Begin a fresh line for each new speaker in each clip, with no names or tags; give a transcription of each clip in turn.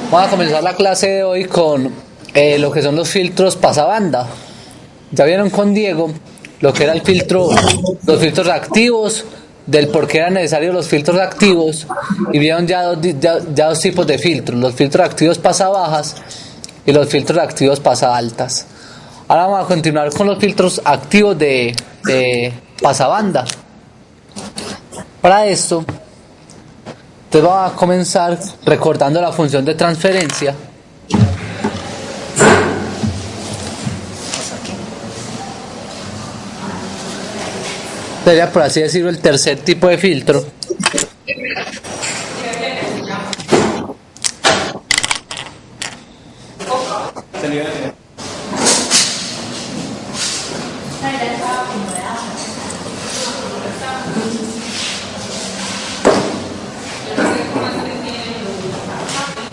Vamos a comenzar la clase de hoy con lo que son los filtros pasabanda. Ya vieron con Diego lo que era el filtro, los filtros activos, del por qué eran necesarios los filtros activos, y vieron ya dos tipos de filtros, los filtros activos pasabajas y los filtros activos pasaaltas. Ahora vamos a continuar con los filtros activos de pasabanda. Para esto, entonces vamos a comenzar recordando la función de transferencia. Sería, por así decirlo, el tercer tipo de filtro.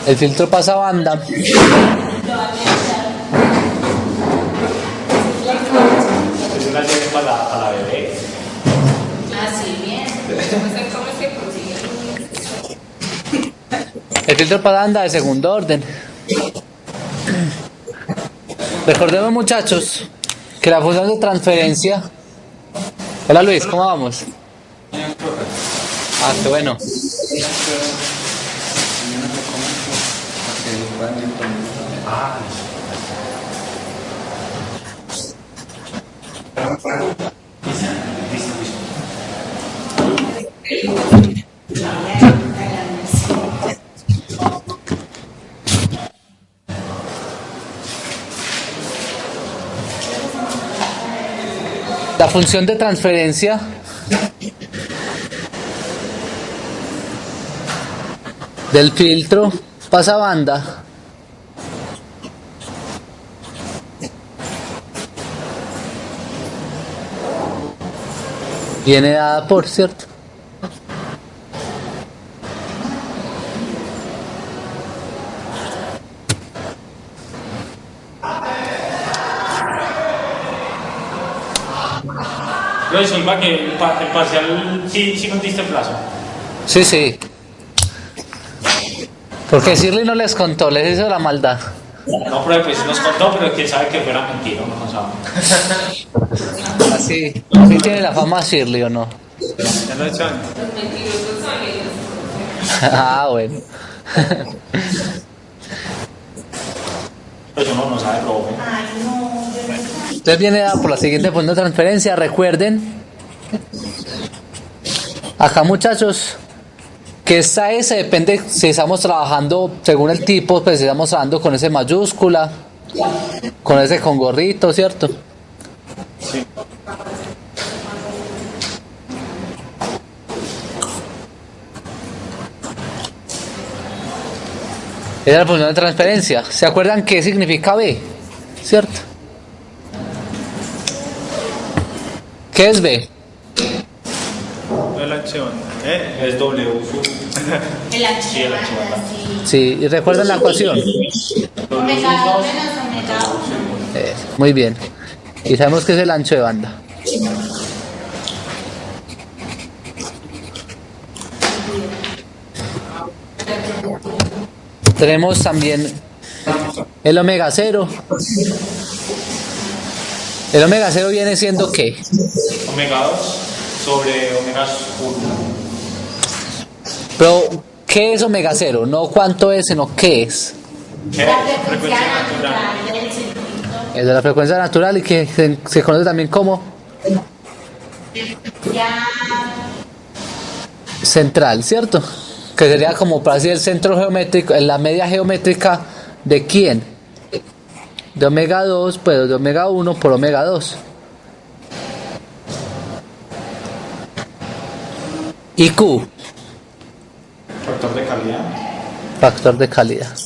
El filtro pasabanda
Es una tiene para la bebé.
Así bien. ¿Cómo se consigue?
El filtro pasabanda de segundo orden. Recordemos, muchachos, que la función de transferencia. Hola Luis, ¿cómo vamos? Ah, qué bueno. La función de transferencia del filtro pasabanda viene dada por, ¿cierto?
Yo Silva, que el parcial sí contiste el plazo.
Sí. Porque Shirley no les contó, les hizo la maldad.
No, pero pues nos contó, pero quién sabe que fuera mentira, no pasaba.
Así tiene la fama Shirley, ¿o no?
Ya lo he hecho antes.
Los mentirosos son ellos.
Ah, bueno.
Pues uno no sabe, profe.
Entonces viene dada por la siguiente función de transferencia. Recuerden, acá, muchachos, que esta S depende si estamos trabajando según el tipo, pues si estamos trabajando con S mayúscula, con S con gorrito, ¿cierto?
Sí.
Esa es la función de transferencia. ¿Se acuerdan qué significa B? ¿Cierto? ¿Qué es B?
El H es W.
El ancho
Sí, el ancho, ¿verdad?
Sí, y recuerden la ecuación.
Omega 2 menos omega 1.
Muy bien. Y sabemos que es el ancho de banda. Tenemos también el omega 0. El omega 0 viene siendo ¿qué?
Omega 2 sobre omega 1.
Pero, ¿qué es omega 0? No cuánto es, sino qué es.
La frecuencia natural del circuito.
Es de la frecuencia natural y que se conoce también como
Ya.
central, ¿cierto? Que sería como para decir el centro geométrico, la media geométrica de quién? De omega 2, pues de omega 1 por omega 2. Y Q,
Factor de calidad.
factor de calidad.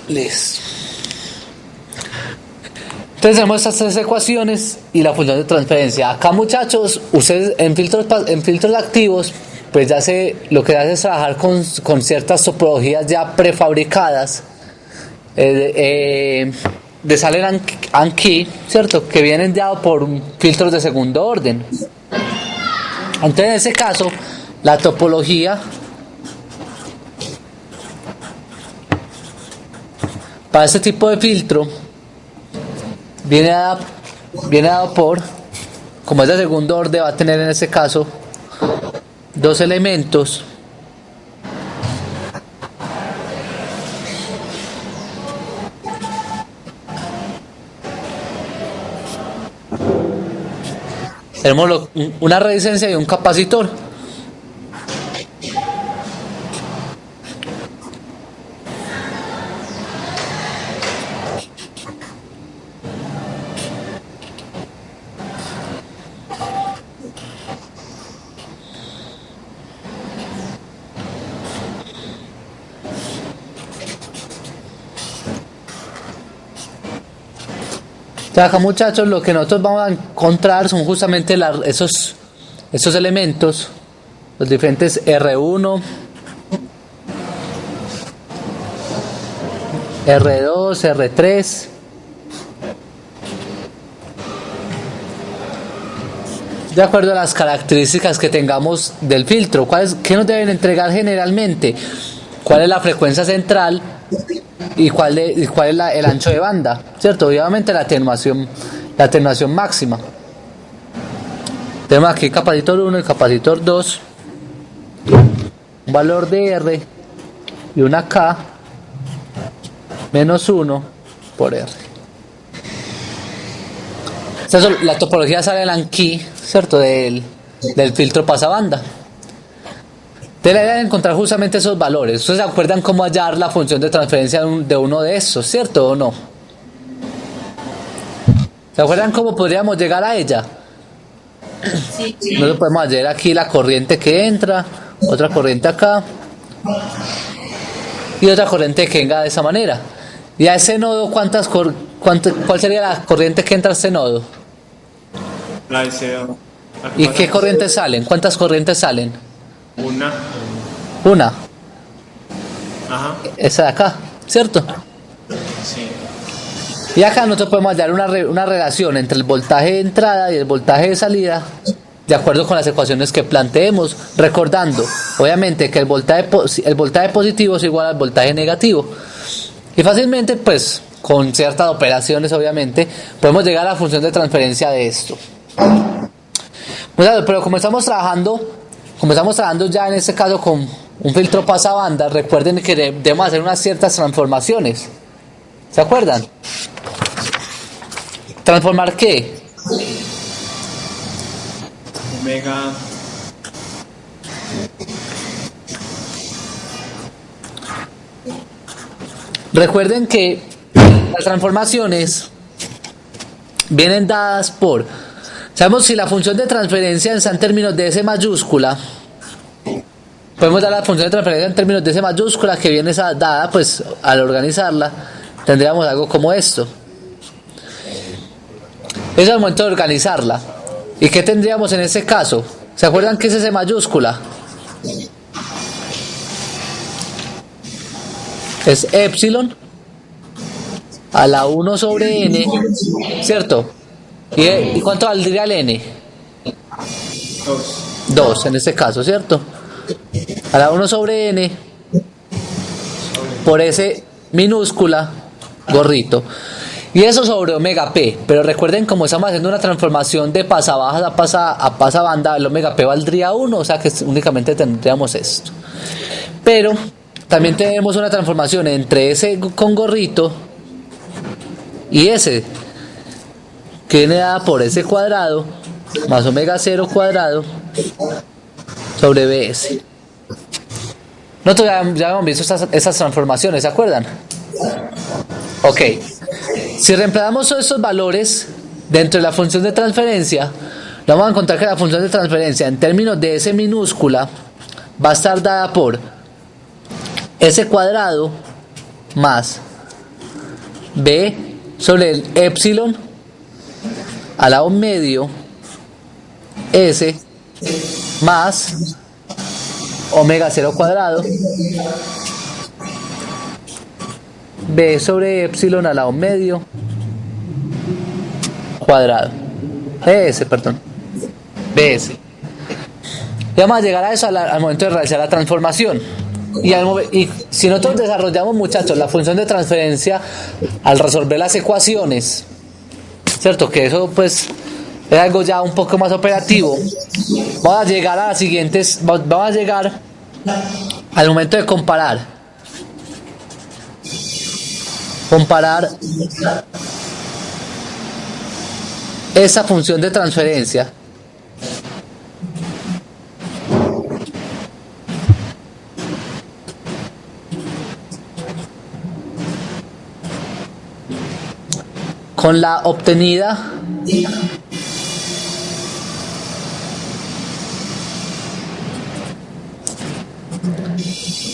Listo. Entonces tenemos estas tres ecuaciones y la función de transferencia. Acá, muchachos, ustedes en filtros activos, pues ya lo que hace es trabajar con ciertas topologías ya prefabricadas de Salen Anki, ¿cierto? Que vienen dados por filtros de segundo orden. Entonces, en ese caso, la topología para este tipo de filtro viene dado por, como es de segundo orden, va a tener en este caso dos elementos tenemos una resistencia y un capacitor. Acá, muchachos, lo que nosotros vamos a encontrar son justamente esos elementos, los diferentes R1, R2, R3, de acuerdo a las características que tengamos del filtro. ¿Qué nos deben entregar generalmente? ¿Cuál es la frecuencia central? ¿Y cuál es el ancho de banda? ¿Cierto? Obviamente la atenuación máxima. Tenemos aquí capacitor 1 y capacitor 2, un valor de R y una K menos 1 por R. La topología sale aquí, ¿cierto? Del filtro pasabanda. Deben encontrar justamente esos valores. ¿Ustedes se acuerdan cómo hallar la función de transferencia de uno de esos, cierto o no? ¿Se acuerdan cómo podríamos llegar a ella?
Sí.
Nosotros podemos hallar aquí la corriente que entra, otra corriente acá y otra corriente que venga de esa manera. Y a ese nodo, ¿cuál sería la corriente que entra a este nodo?
La deseo.
¿Y qué corrientes salen? ¿Cuántas corrientes salen?
Una. Ajá.
Esa de acá, ¿cierto?
Sí.
Y acá nosotros podemos hallar una relación entre el voltaje de entrada y el voltaje de salida, de acuerdo con las ecuaciones que planteemos, recordando, obviamente, que el voltaje positivo es igual al voltaje negativo. Y fácilmente, pues, con ciertas operaciones, obviamente, podemos llegar a la función de transferencia de esto. Pero como estamos trabajando ya en este caso con un filtro pasabanda, recuerden que debemos hacer unas ciertas transformaciones. ¿Se acuerdan? ¿Transformar qué?
Omega.
Recuerden que las transformaciones vienen dadas por... Sabemos si la función de transferencia está en términos de S mayúscula. Podemos dar la función de transferencia en términos de S mayúscula que viene dada, pues al organizarla tendríamos algo como esto. Ese es el momento de organizarla. ¿Y qué tendríamos en ese caso? ¿Se acuerdan qué es S mayúscula? Es epsilon a la 1 sobre n, ¿cierto? ¿Y cuánto valdría el n? 2 en este caso, ¿cierto? A la 1 sobre n por S minúscula gorrito. Y eso sobre omega p. Pero recuerden, como estamos haciendo una transformación de pasabajas a pasabanda, el omega p valdría 1, o sea que únicamente tendríamos esto. Pero también tenemos una transformación entre S con gorrito y S, que viene dada por S cuadrado más omega 0 cuadrado sobre BS. Nosotros ya hemos visto esas transformaciones, ¿se acuerdan? Ok. Si reemplazamos todos estos valores dentro de la función de transferencia, vamos a encontrar que la función de transferencia en términos de S minúscula va a estar dada por S cuadrado más B sobre el epsilon a la 1 medio S más omega 0 cuadrado B sobre epsilon a la 1 medio cuadrado. BS, perdón. BS. Y vamos a llegar a eso al momento de realizar la transformación. Y si nosotros desarrollamos, muchachos, la función de transferencia al resolver las ecuaciones, ¿cierto? Que eso pues es algo ya un poco más operativo. Vamos a llegar a las siguientes, vamos a llegar al momento de comparar esa función de transferencia con la obtenida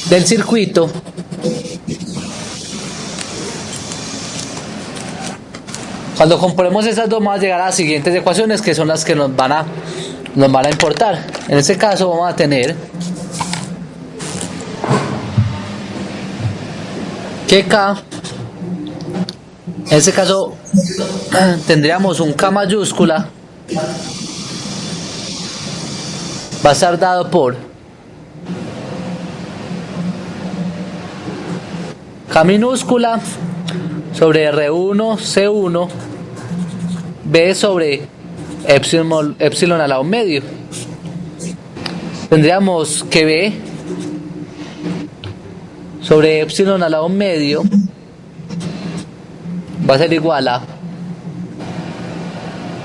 del circuito Cuando componemos esas dos vamos a llegar a las siguientes ecuaciones, que son las que nos van a importar. En este caso vamos a tener que K, en este caso tendríamos un K mayúscula, va a estar dado por K minúscula sobre R1 C1 B sobre epsilon a la medio. Tendríamos que B sobre epsilon a la medio va a ser igual a,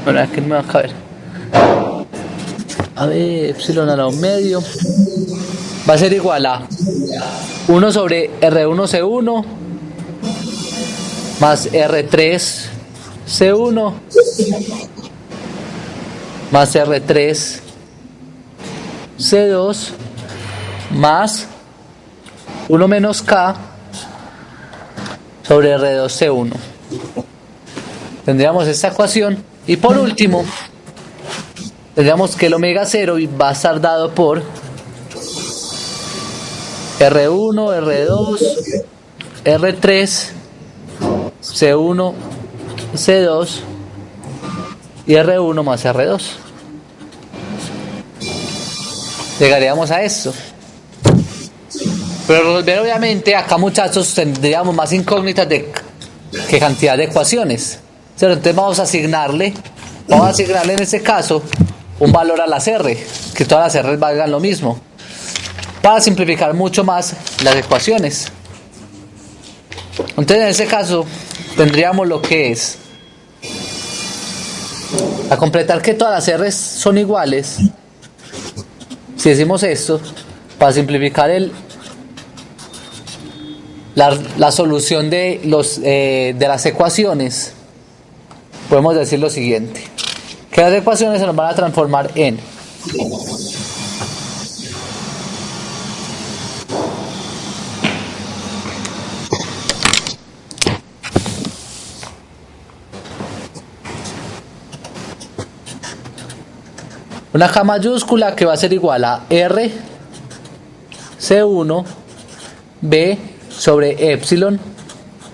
bueno, aquí no me va a caber, a ver, epsilon a la medio va a ser igual a 1 sobre R1 C1 más R3 C1 más R3 C2 más 1 menos K sobre R2 C1. Tendríamos esta ecuación y por último tendríamos que el omega 0 va a estar dado por R1, R2, R3 C1, C2 y R1 más R2. Llegaríamos a esto. Pero resolver, obviamente, acá, muchachos, tendríamos más incógnitas que cantidad de ecuaciones. Entonces vamos a asignarle en este caso un valor a las R, que todas las R valgan lo mismo, para simplificar mucho más las ecuaciones. Entonces en este caso tendríamos lo que es, a completar que todas las R son iguales. Si decimos esto, para simplificar la solución de las ecuaciones, podemos decir lo siguiente: que las ecuaciones se nos van a transformar en una K mayúscula, que va a ser igual a R C1 B sobre epsilon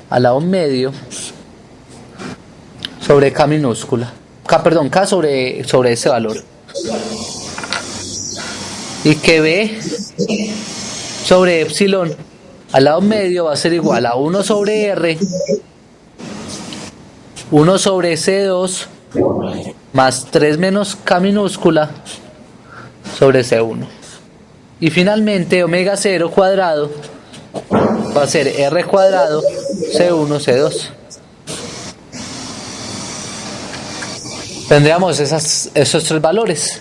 a la medio sobre K minúscula, K sobre ese valor, y que B sobre epsilon al lado medio va a ser igual a 1 sobre R 1 sobre C2 más 3 menos K minúscula sobre C1. Y finalmente omega 0 cuadrado va a ser R cuadrado C1 C2. Tendríamos esos tres valores.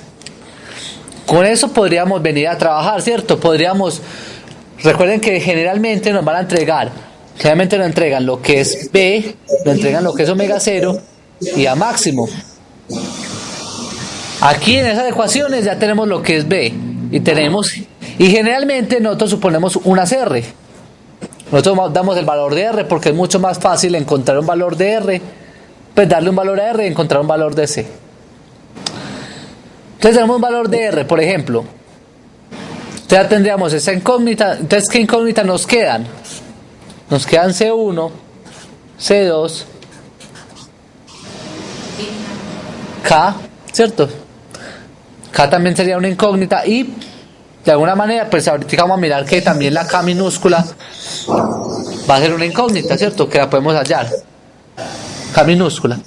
Con eso podríamos venir a trabajar, ¿cierto? Recuerden que generalmente nos van a entregar, generalmente nos entregan lo que es B, nos entregan lo que es omega 0 y A máximo. Aquí en esas ecuaciones ya tenemos lo que es B y generalmente nosotros suponemos unas R. Nosotros damos el valor de R porque es mucho más fácil encontrar un valor de R, pues darle un valor a R y encontrar un valor de C. Entonces tenemos un valor de R, por ejemplo. Ya tendríamos esa incógnita. Entonces, ¿qué incógnitas nos quedan? Nos quedan C1, C2 K, ¿cierto? K también sería una incógnita y de alguna manera pues ahorita vamos a mirar que también la K minúscula va a ser una incógnita, ¿cierto? Que la podemos hallar. K minúscula.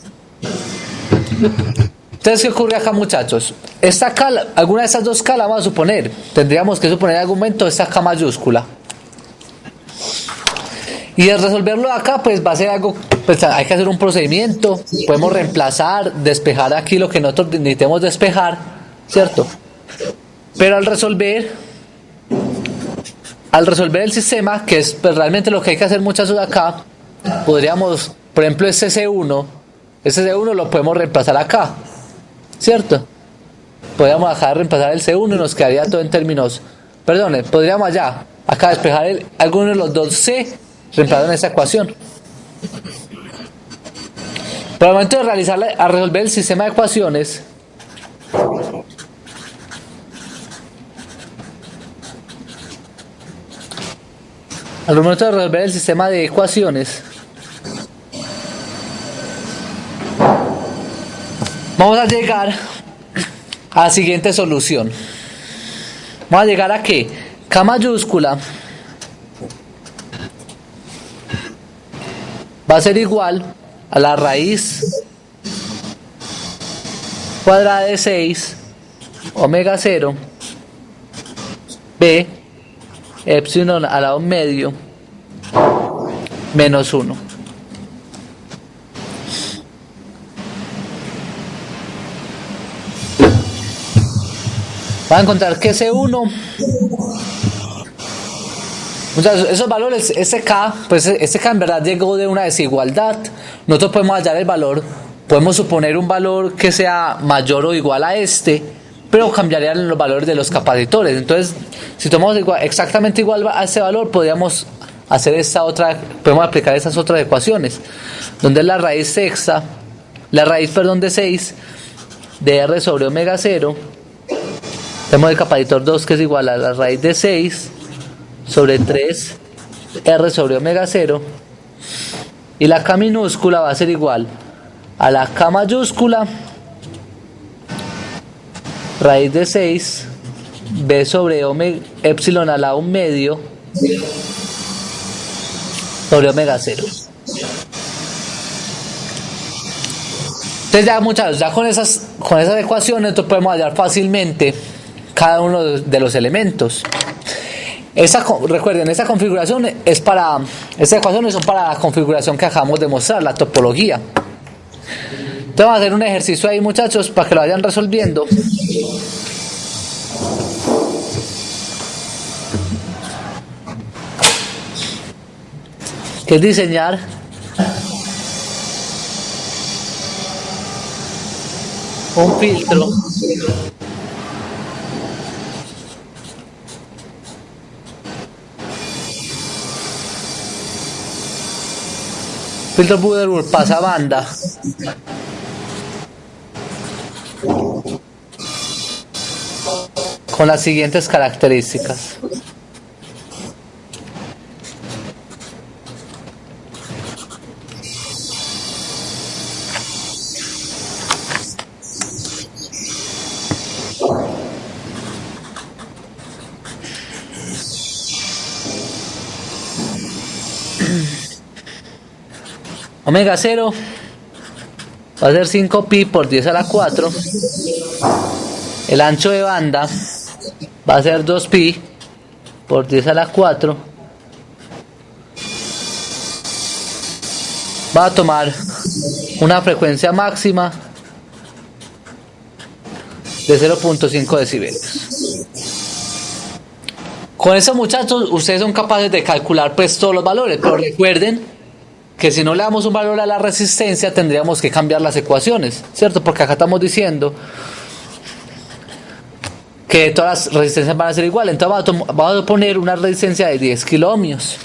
Entonces, ¿qué ocurre acá, muchachos? Esta K, alguna de estas dos K la vamos a suponer. Tendríamos que suponer el argumento de esta K mayúscula. Y al resolverlo acá, pues va a ser algo, pues hay que hacer un procedimiento. Podemos reemplazar, despejar aquí lo que nosotros necesitemos despejar, ¿cierto? Pero al resolver el sistema, que es pues, realmente lo que hay que hacer, muchachos, acá, podríamos, por ejemplo, ese C1 lo podemos reemplazar acá, ¿cierto? Podríamos acá reemplazar el C1 y nos quedaría todo en términos, perdón, podríamos acá despejar alguno de los dos C reemplazado en esa ecuación. Pero al momento de resolver el sistema de ecuaciones, vamos a llegar a la siguiente solución. Vamos a llegar a que K mayúscula va a ser igual a la raíz cuadrada de 6 omega 0 b epsilon a la 1 medio menos 1. Van a encontrar que C1, esos valores, este K, pues este K en verdad llegó de una desigualdad. Nosotros podemos hallar el valor, podemos suponer un valor que sea mayor o igual a este, pero cambiarían los valores de los capacitores. Entonces, si tomamos exactamente igual a este valor, podríamos hacer podemos aplicar esas otras ecuaciones, donde es la raíz de 6 de R sobre omega 0. Tenemos el capacitor 2 que es igual a la raíz de 6 sobre 3 R sobre omega 0. Y la K minúscula va a ser igual a la K mayúscula raíz de 6 B sobre epsilon a la 1 medio sobre omega 0. Entonces ya muchachos, ya con esas ecuaciones nosotros podemos hallar fácilmente cada uno de los elementos. Recuerden, estas ecuaciones son para la configuración que acabamos de mostrar, la topología. Entonces vamos a hacer un ejercicio ahí, muchachos, para que lo vayan resolviendo. Que es diseñar un filtro Buderburg pasabanda con las siguientes características. Omega 0 va a ser 5pi por 10 a la 4. El ancho de banda va a ser 2pi por 10 a la 4. Va a tomar una frecuencia máxima de 0.5 decibelios. Con eso, muchachos, ustedes son capaces de calcular pues todos los valores, pero recuerden que si no le damos un valor a la resistencia tendríamos que cambiar las ecuaciones, ¿cierto? Porque acá estamos diciendo que todas las resistencias van a ser iguales. Entonces vamos a poner una resistencia de 10 kiloohmios.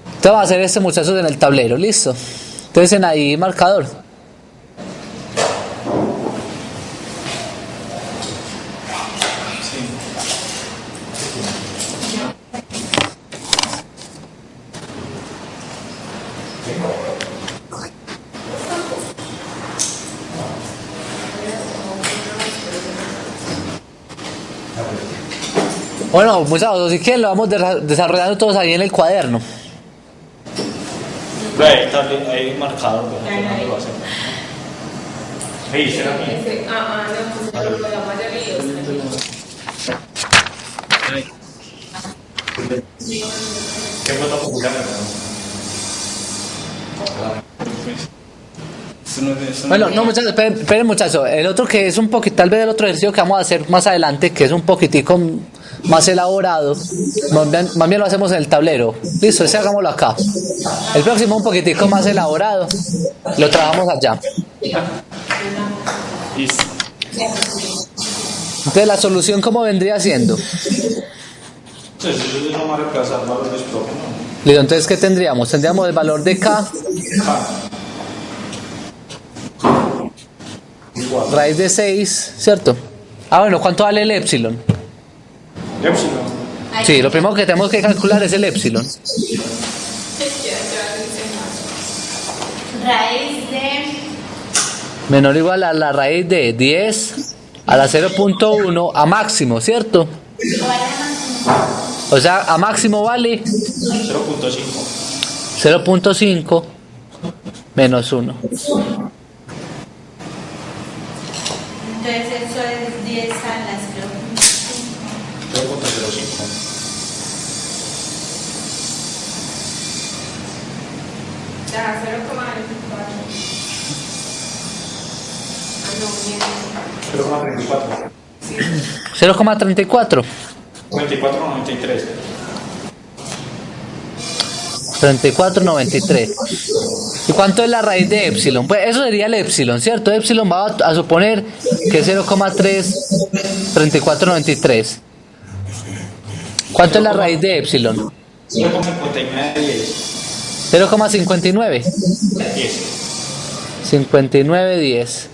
Entonces vamos a hacer este, muchachos, en el tablero, ¿listo? Entonces en ahí marcador. Bueno, muchachos, si quieren lo vamos desarrollando todos ahí en el cuaderno.
Ahí está, hay un marcador, pero no lo hacemos. Ahí, será aquí.
No, pues lo podemos hacer líos.
¿Qué foto popular?
Bueno, no, muchachos, esperen, muchachos. El otro que es un poquito, tal vez el otro ejercicio que vamos a hacer más adelante, que es un poquitico más elaborado, más bien lo hacemos en el tablero. Listo, ese hagámoslo acá. El próximo un poquitico más elaborado, lo trabajamos allá.
Listo.
Entonces, la solución, ¿cómo vendría siendo?
Sí, eso no va a reemplazar valores propios, ¿no?
Listo, entonces, ¿qué tendríamos? Tendríamos el valor de K,
Igual.
raíz de 6, ¿cierto? Ah, bueno, ¿cuánto vale el epsilon?
Epsilon.
Sí, lo primero que tenemos que calcular es el epsilon.
Raíz de
Menor o igual a la raíz de 10 a la 0.1 a máximo, ¿cierto? O sea, a máximo vale
0.5.
0.5 menos 1.
Entonces eso es 10 a las
0.05.
Ya, 0,24. Ah, no, bien.
0.34.
0,34.
24.93.
34,93. ¿Y cuánto es la raíz de epsilon? Pues eso sería el epsilon, ¿cierto? Epsilon va a suponer que es 0,33493. ¿Cuánto es la raíz de epsilon?
0.5910.
0,59.
10.
5910.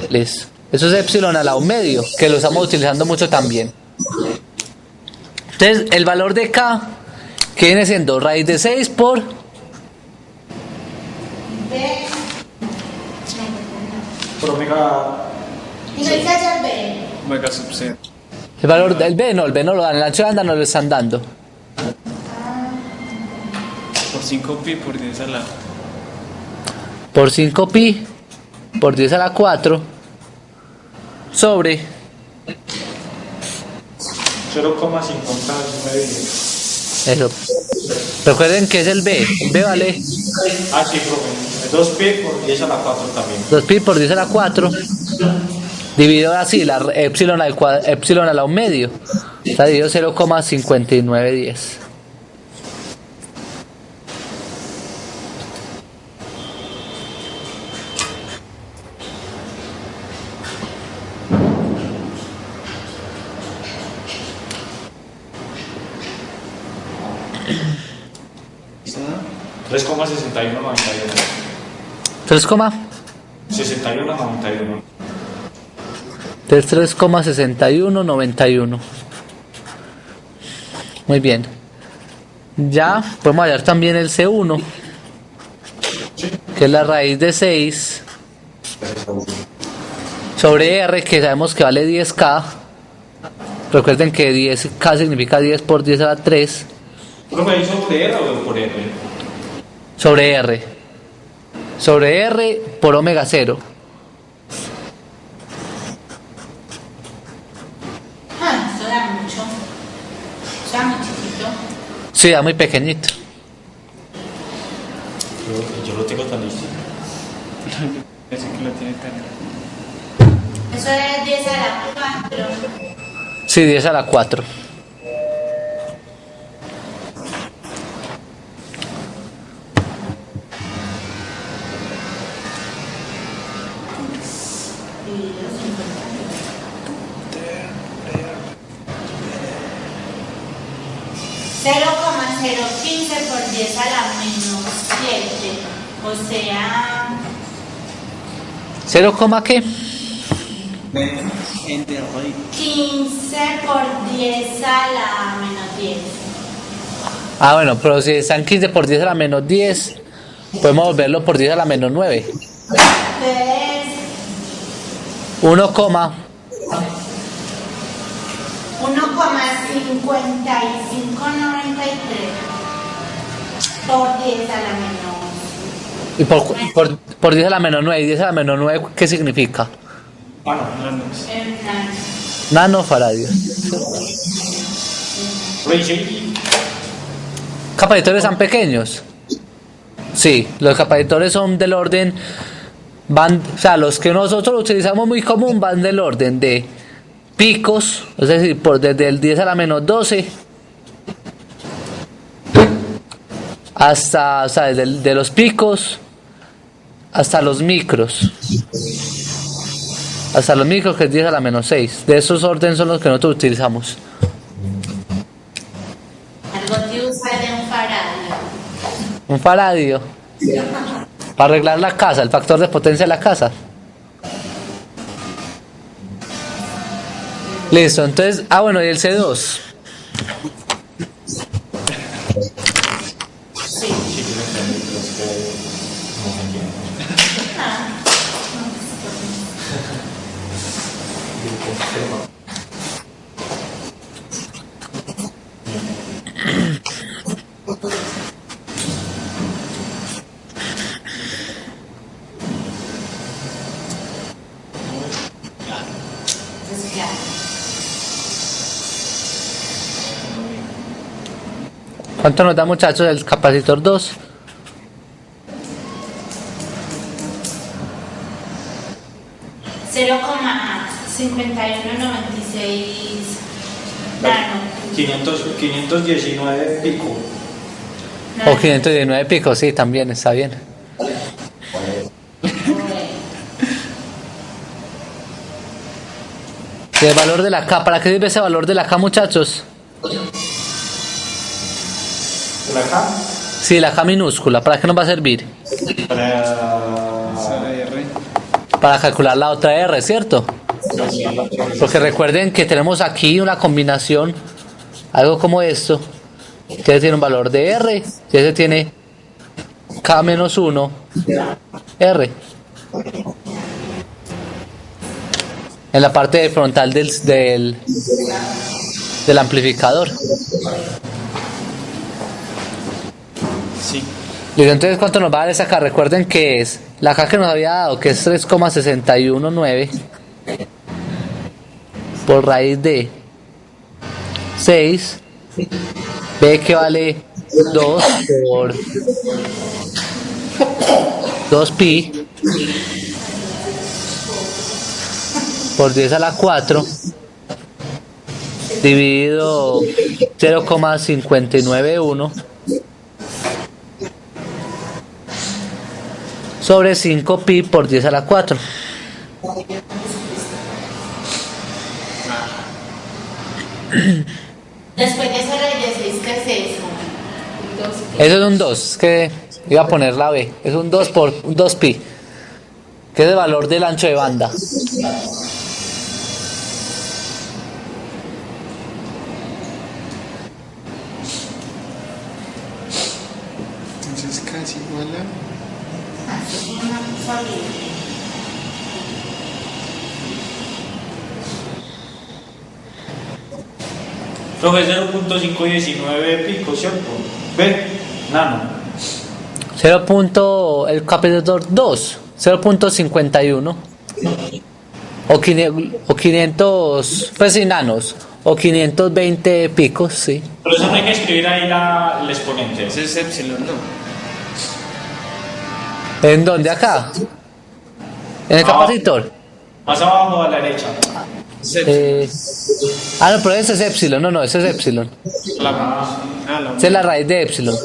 Listo. Eso es epsilon a la un medio, que lo estamos utilizando mucho también. Entonces, el valor de K, que viene siendo raíz de 6 por
B.
Por omega.
Y no dice hacer B.
Omega sub C.
el valor del B, no lo dan, el ancho de banda no lo están dando.
Por 5 pi por 10 a la.
Por 5 pi por 10 a la 4 sobre
0,50.
eso. Recuerden que es el B. El B vale
Ah, sí, profe. 2pi por 10 a la 4 también.
2 pi por 10 a la 4 dividido así, la epsilon epsilon a la un medio. Está dividido 0,5910.
¿3,6191?
3,
6191.
3,6191. Muy bien. Ya podemos hallar también el C1, que es la raíz de 6 sobre R, que sabemos que vale 10K. Recuerden que 10K significa 10 por 10 a la 3
¿Profe, ahí sobre R o por R?
sobre R. Sobre R por omega 0.
Eso da mucho. Eso da muy chiquito.
Sí, da muy pequeñito.
Yo lo tengo tan listo.
Ese que lo tiene tan.
Eso es 10 a la 4.
Sí, 10 a la 4.
Cero coma 015 por 10 a la menos 7. O sea,
0, ¿qué?
15 por 10 a la menos 10.
Ah, bueno, pero si están 15 por 10 a la menos 10, podemos volverlo por 10 a la menos 9.
Entonces,
1,
1,5593 por 10 a la menor.
Y por 10 a la menos 9, y 10 a la menos 9, ¿qué significa?
Bueno,
En plan,
Nanofaradios.
Rachel,
¿Capacitores tan pequeños? Sí, los capacitores son del orden, o sea, los que nosotros utilizamos muy común van del orden de picos, es decir, desde el 10 a la menos 12 hasta, o sea, de los picos hasta los micros. Hasta los micros, que es 10 a la menos 6. De esos órdenes son los que nosotros utilizamos.
algo te usa de un faradio.
Un faradio. Para arreglar la casa, el factor de potencia de la casa. Listo, entonces, bueno, y el C2.
Entonces, claro.
¿Cuánto nos da, muchachos, el capacitor 2?
$0,5196 nano.
519 pico.
O 519 picos, sí, también está bien. ¿Y el valor de la K? ¿Para qué sirve ese valor de la K, muchachos?
¿Por acá?
Sí, la K minúscula, ¿para qué nos va a servir?
Para...
Esa R.
Para calcular la otra R, ¿cierto? Porque recuerden que tenemos aquí una combinación, algo como esto, que tiene un valor de R, y ese tiene K-1 R. En la parte frontal del amplificador.
Sí.
Listo, entonces, ¿cuánto nos va a dar esa K? Recuerden que es la K que nos había dado, que es 3,619 por raíz de 6. B que vale 2 por 2pi por 10 a la 4 dividido 0,591 sobre 5pi por 10 a la 4.
Después de esa raíz de 6, ¿qué es eso?
Eso es un 2, que iba a poner la B. Es un 2 por un 2pi, que es el valor del ancho de banda.
Entonces casi igual a...
Profe, 0.519 pico, ¿cierto? Ve, nano.
El capacitor 2, 0.51 o 500, pues sin nanos, o 520 picos, sí.
Pero eso no hay que escribir ahí el exponente.
Ese es epsilon, ¿no?
¿En dónde? Acá. En el capacitor.
Más abajo a la derecha.
Es epsilon.
No, pero ese es epsilon, no, ese es epsilon.
La
Esa es la raíz de epsilon.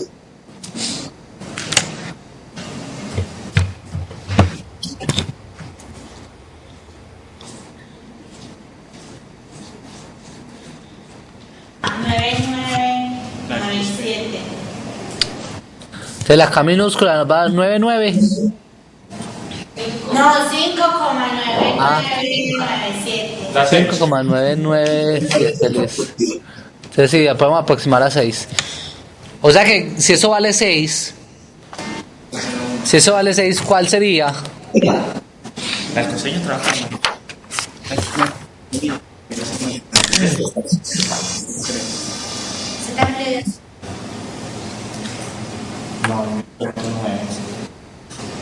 Entonces la K minúscula nos va a dar 99.
No, 5,9997.
La 6.
5,997 listo. Entonces sí, ya podemos aproximar a 6. O sea que si eso vale 6, ¿cuál sería?
La coseña trabajando.
¿Se te abre?
No, no es.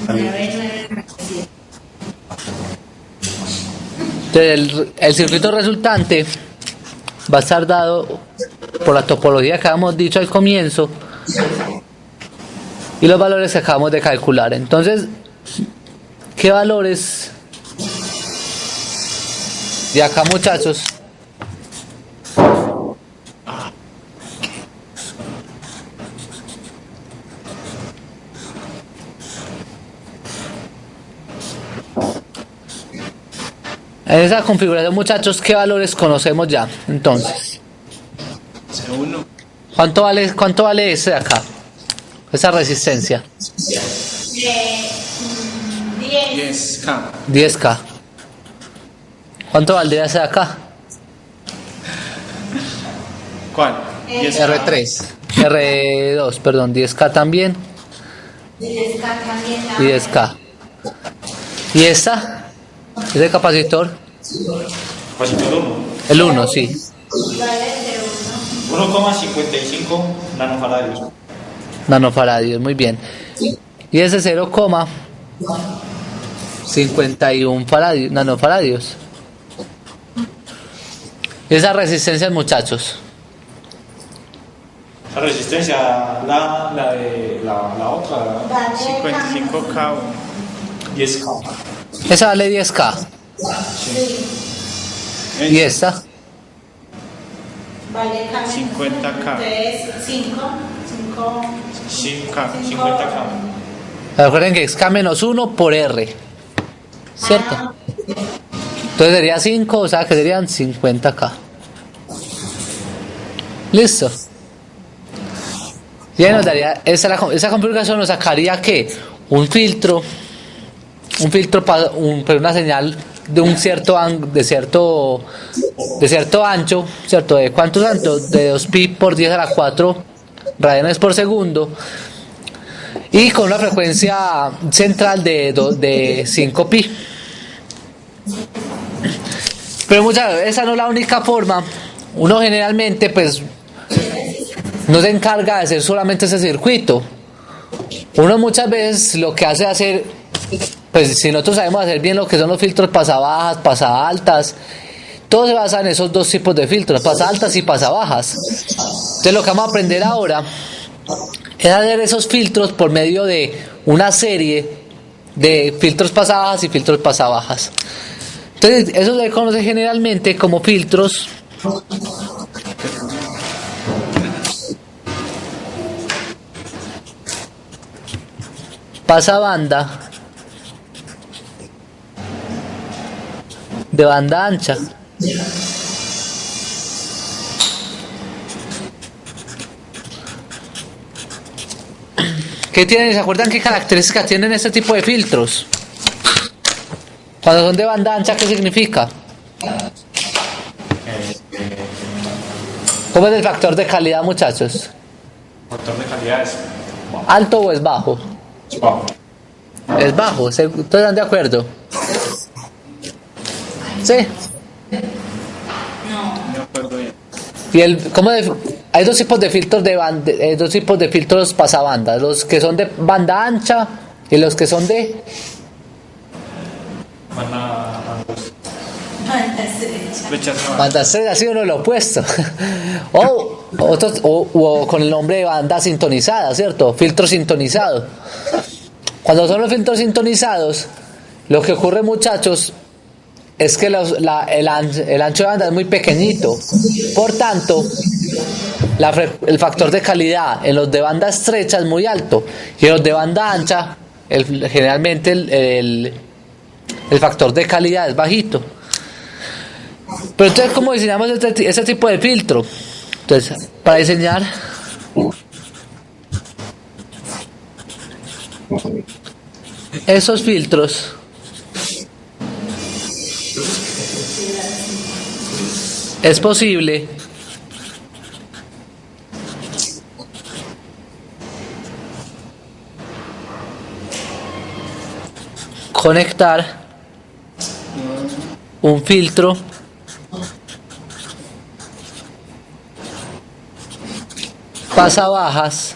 9.
Entonces, el circuito resultante va a estar dado por la topología que habíamos dicho al comienzo y los valores que acabamos de calcular. Entonces, ¿qué valores de acá, muchachos? En esa configuración, muchachos, ¿qué valores conocemos ya? Entonces,
C1.
¿cuánto vale ese de acá? Esa resistencia.
10.
10K.
10K. ¿Cuánto valdría ese de acá?
¿Cuál? 10K.
R3. R2, perdón, 10K también.
10K también.
Y 10K. ¿Y esta? ¿Ese capacitor?
Capacitor 1.
El 1, sí.
Vale
1,55 nanofaradios.
Nanofaradios, muy bien. Y ese 0,51 faradios, nanofaradios. Y esas resistencias, muchachos.
La resistencia, la de la otra,
55K.
10K.
Esa vale 10K. ¿Y esta?
Vale
50K.
5.
5K.
50K.
Recuerden que es K-1 por R. ¿Cierto? Entonces sería 5, o sea que serían 50K. Listo. Y ahí nos daría, esa configuración nos sacaría que un filtro para una señal de un cierto ancho, ¿cierto? ¿De cuántos anchos? De 2pi por 10 a la 4 radianes por segundo y con una frecuencia central de 5pi. Pero muchas veces esa no es la única forma. Uno generalmente pues no se encarga de hacer solamente ese circuito. Uno muchas veces lo que hace es hacer, pues si nosotros sabemos hacer bien lo que son los filtros pasabajas, pasaaltas, todo se basa en esos dos tipos de filtros, pasaaltas y pasabajas. Entonces lo que vamos a aprender ahora es hacer esos filtros por medio de una serie de filtros pasabajas y filtros pasabajas. Entonces eso se conoce generalmente como filtros pasabanda de banda ancha. ¿Qué tienen? ¿Se acuerdan qué características tienen este tipo de filtros? Cuando son de banda ancha, ¿qué significa? ¿Cómo es el factor de calidad, muchachos?
Factor de calidad es
¿Alto o es bajo?
bajo.
Es bajo, ¿todos están de acuerdo? Sí.
Me acuerdo bien.
Y hay dos tipos de filtros dos tipos de filtros pasabandas, los que son de banda ancha y los que son de
Rechazo.
banda estrecha, así uno lo opuesto. o con el nombre de banda sintonizada, ¿cierto? Filtro sintonizado. Cuando son los filtros sintonizados, lo que ocurre, muchachos, es que el ancho de banda es muy pequeñito. Por tanto, el factor de calidad en los de banda estrecha es muy alto. Y en los de banda ancha, generalmente el factor de calidad es bajito. Pero entonces, ¿cómo diseñamos ese tipo de filtro? Entonces, para diseñar esos filtros, es posible conectar un filtro pasabajas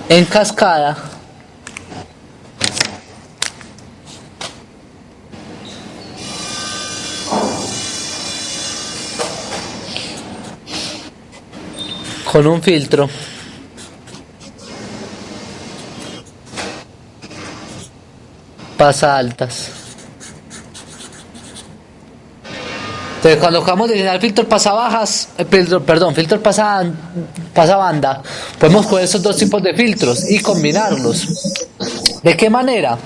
en cascada con un filtro pasa altas. Entonces, cuando acabamos de diseñar filtro pasabajas, filtro pasabanda, podemos coger esos dos tipos de filtros y combinarlos. ¿De qué manera?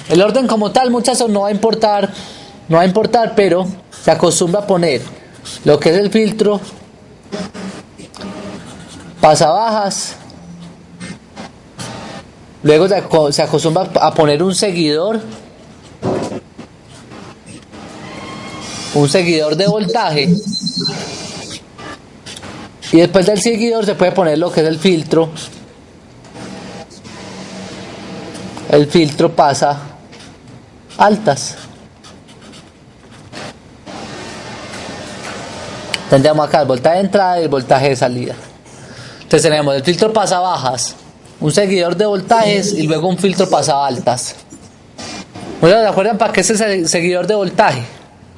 El orden como tal, muchachos, no va a importar, pero se acostumbra a poner lo que es el filtro pasabajas. Luego se acostumbra a poner un seguidor de voltaje, y después del seguidor se puede poner lo que es el filtro pasa altas. Tendríamos acá el voltaje de entrada y el voltaje de salida. Entonces tenemos el filtro pasa bajas, un seguidor de voltajes y luego un filtro pasa altas. Bueno, ¿se acuerdan para qué es ese seguidor de voltaje?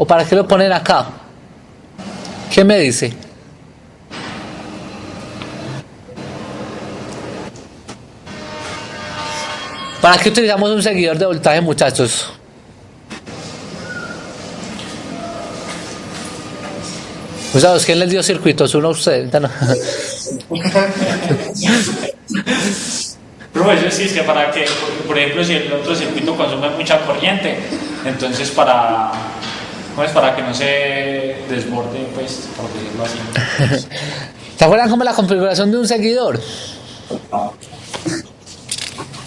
¿O para qué lo ponen acá? ¿Qué me dice? ¿Para qué utilizamos un seguidor de voltaje, muchachos? O sea, ¿quién les dio circuitos? Uno a ustedes. No.
Pero eso sí, es que para que, por ejemplo, si el otro circuito consume mucha corriente, entonces para que no se desborde, pues, por decirlo así.
¿Se acuerdan cómo es la configuración de un seguidor?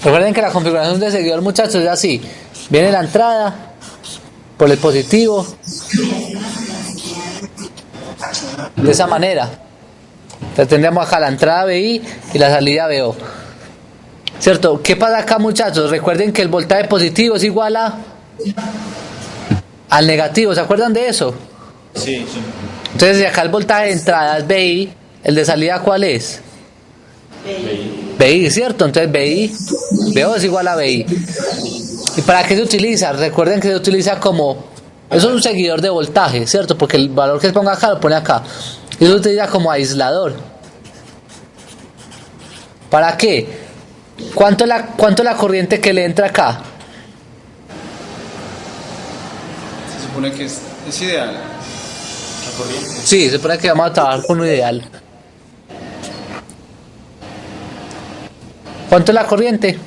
Recuerden que la configuración del seguidor, muchachos, es así. Viene la entrada por el positivo, de esa manera. Entonces tendríamos acá la entrada BI y la salida BO. ¿Cierto? ¿Qué pasa acá, muchachos? Recuerden que el voltaje positivo es igual al negativo. ¿Se acuerdan de eso?
Sí, sí.
Entonces, si acá el voltaje de entrada es BI, el de salida, ¿cuál es? BI, ¿cierto? Entonces BO es igual a BI. ¿Y para qué se utiliza? Recuerden que se utiliza como... Eso es un seguidor de voltaje, ¿cierto? Porque el valor que se ponga acá lo pone acá. Y eso se utiliza como aislador. ¿Para qué? ¿Cuánto es la corriente que le entra acá?
Se supone que es ideal.
La corriente.
Sí, se supone que vamos a trabajar con un ideal. ¿Cuánto es la corriente?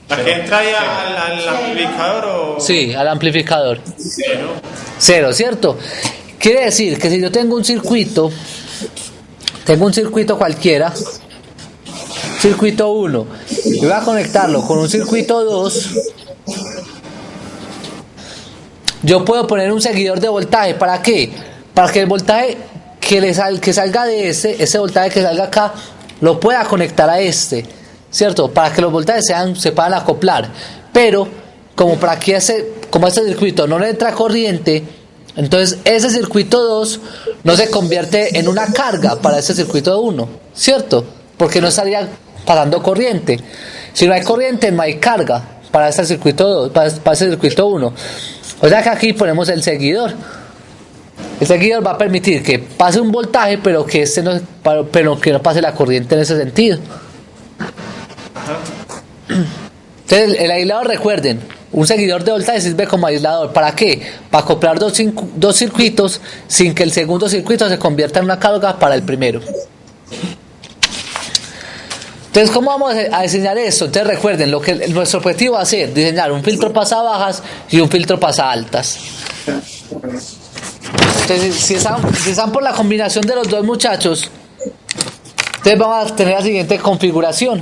¿La que entra ahí al amplificador o...?
Sí, al amplificador.
Cero.
Cero, ¿cierto? Quiere decir que si yo tengo un circuito cualquiera, circuito 1, y voy a conectarlo con un circuito 2, yo puedo poner un seguidor de voltaje. ¿Para qué? Para que el voltaje que salga de ese voltaje que salga acá, lo pueda conectar a este, ¿cierto? Para que los voltajes se puedan acoplar. Pero como este circuito no le entra corriente, entonces ese circuito 2 no se convierte en una carga para ese circuito 1, ¿cierto? Porque no estaría pasando corriente. Si no hay corriente, no hay carga para este circuito 2, para ese circuito 1. O sea que aquí ponemos el seguidor. El seguidor va a permitir que pase un voltaje, pero que no pase la corriente en ese sentido. Entonces el aislador, recuerden, un seguidor de voltaje sirve como aislador. ¿Para qué? Para acoplar dos circuitos sin que el segundo circuito se convierta en una carga para el primero. Entonces, ¿cómo vamos a diseñar esto? Entonces recuerden, nuestro objetivo va a ser diseñar un filtro pasa bajas y un filtro pasa altas. Entonces, si están por la combinación de los dos, muchachos, entonces vamos a tener la siguiente configuración.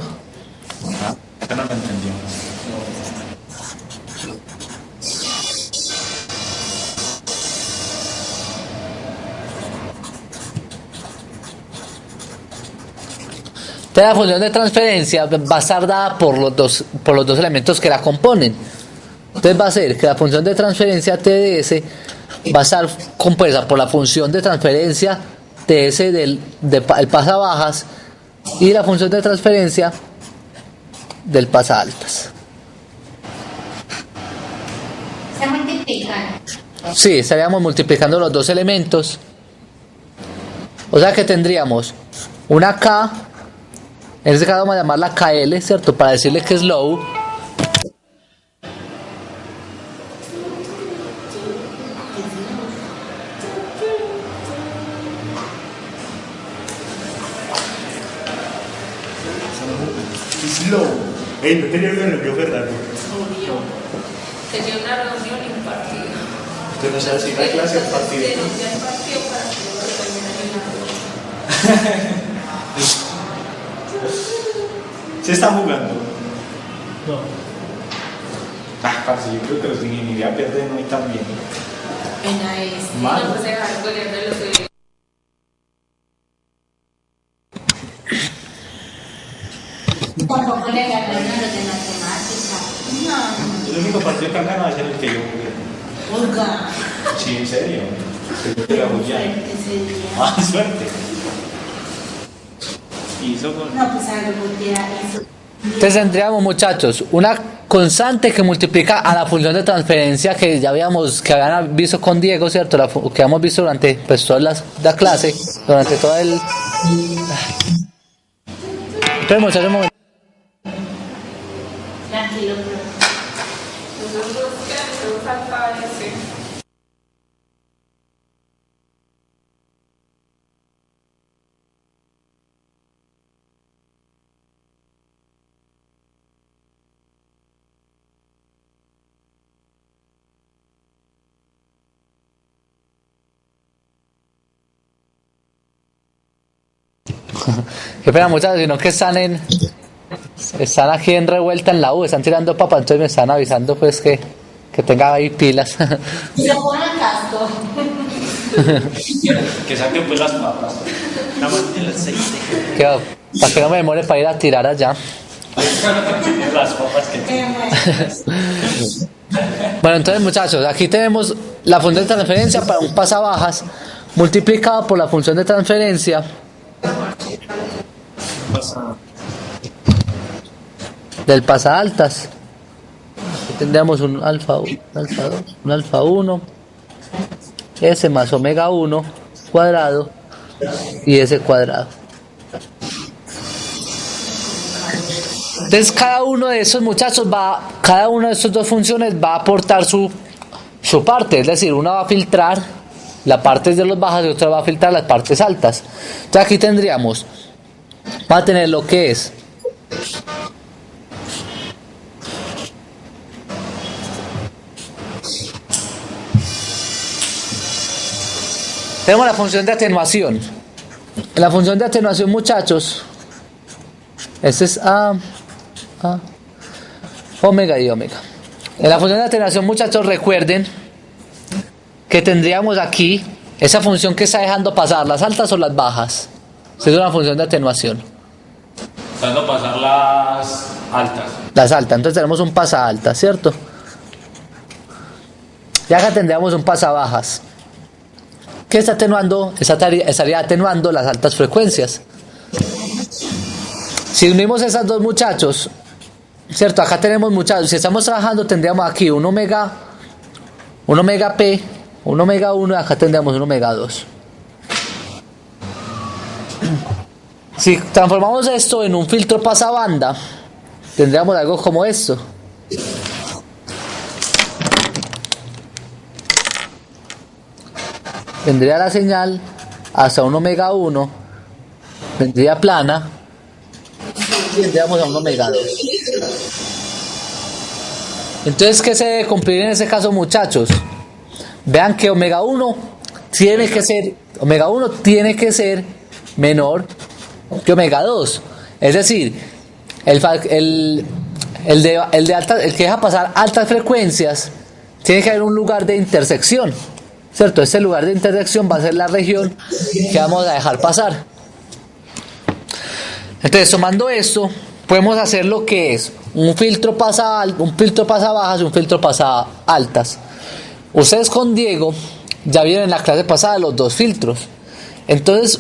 Yo no lo entendí.
Entonces, la función de transferencia va a estar dada por los dos elementos que la componen. Entonces va a ser que la función de transferencia TDS va a estar compuesta por la función de transferencia de ese el pasabajas y la función de transferencia del pasaaltas.
Se multiplican.
Sí, estaríamos multiplicando los dos elementos. O sea que tendríamos una K, en este caso vamos a llamarla KL, ¿cierto? Para decirle que es low.
Slow. No tenía una reunión, Fernando.
Obvio. Tenía una reunión y un partido.
Usted no sabe si la clase o el partido.
Tenía el partido para que lo terminara.
¿Se está jugando?
No. Parce, yo creo que los de ingeniería pierden hoy también.
En AES.
Mal.
No, pues dejar el golear de los de...
Tampoco le ganaron a los de matemática. No.
El único partido que han ganado es el que yo jugué.
Oiga.
Sí, en serio. Yo te la jugué.
Suerte ese día.
Ah, suerte. Hizo con...
No, pues algo que era eso.
Entonces tendríamos, muchachos, una constante que multiplica a la función de transferencia que ya que habían visto con Diego, ¿cierto? Que hemos visto durante pues, toda la clase, durante todo el... Entonces, muchachos, un momento.
Tranquilo, bro.
Esos dos que los alfa ese.
Qué pena, muchachos, sino que están aquí en revuelta en la U, están tirando papas, entonces me están avisando pues que tenga ahí pilas.
Se pone el casco.
Que saquen pues las papas.
Nada más en el aceite.
Para que no me demore para ir a tirar allá.
Las papas que tienen.
Bueno, entonces, muchachos, aquí tenemos la función de transferencia para un pasabajas multiplicado por la función de transferencia del pasaaltas. Aquí tendríamos un alfa 1, un alfa 2, un alfa 1, S más omega 1 cuadrado y S cuadrado. Entonces cada uno de esos muchachos cada una de estas dos funciones va a aportar su parte, es decir, una va a filtrar la parte de los bajas y otra va a filtrar las partes altas. Entonces aquí tendríamos, va a tener lo que es tenemos la función de atenuación. En la función de atenuación, muchachos, este es omega y omega. En la función de atenuación, muchachos, recuerden que tendríamos aquí esa función que está dejando pasar, las altas o las bajas. Esa es una función de atenuación.
Dando pasar las altas.
Las altas, entonces tenemos un pasa alta, ¿cierto? Y acá tendríamos un pasa bajas. ¿Qué está atenuando? Estaría atenuando las altas frecuencias. Si unimos esas dos, muchachos, ¿cierto? Acá tenemos, muchachos, si estamos trabajando tendríamos aquí un omega P, un omega 1 y acá tendríamos un omega 2. Si transformamos esto en un filtro pasabanda, tendríamos algo como esto. Vendría la señal hasta un omega 1, vendría plana y vendríamos a un omega 2. Entonces, ¿qué se debe cumplir en ese caso, muchachos? Vean que omega 1 tiene que ser menor que omega 2. Es decir, el que deja pasar altas frecuencias tiene que haber un lugar de intersección, ¿cierto? Este lugar de intersección va a ser la región que vamos a dejar pasar. Entonces, tomando esto, podemos hacer lo que es un filtro pasa bajas y un filtro pasa altas. Ustedes con Diego ya vieron en la clase pasada los dos filtros. Entonces,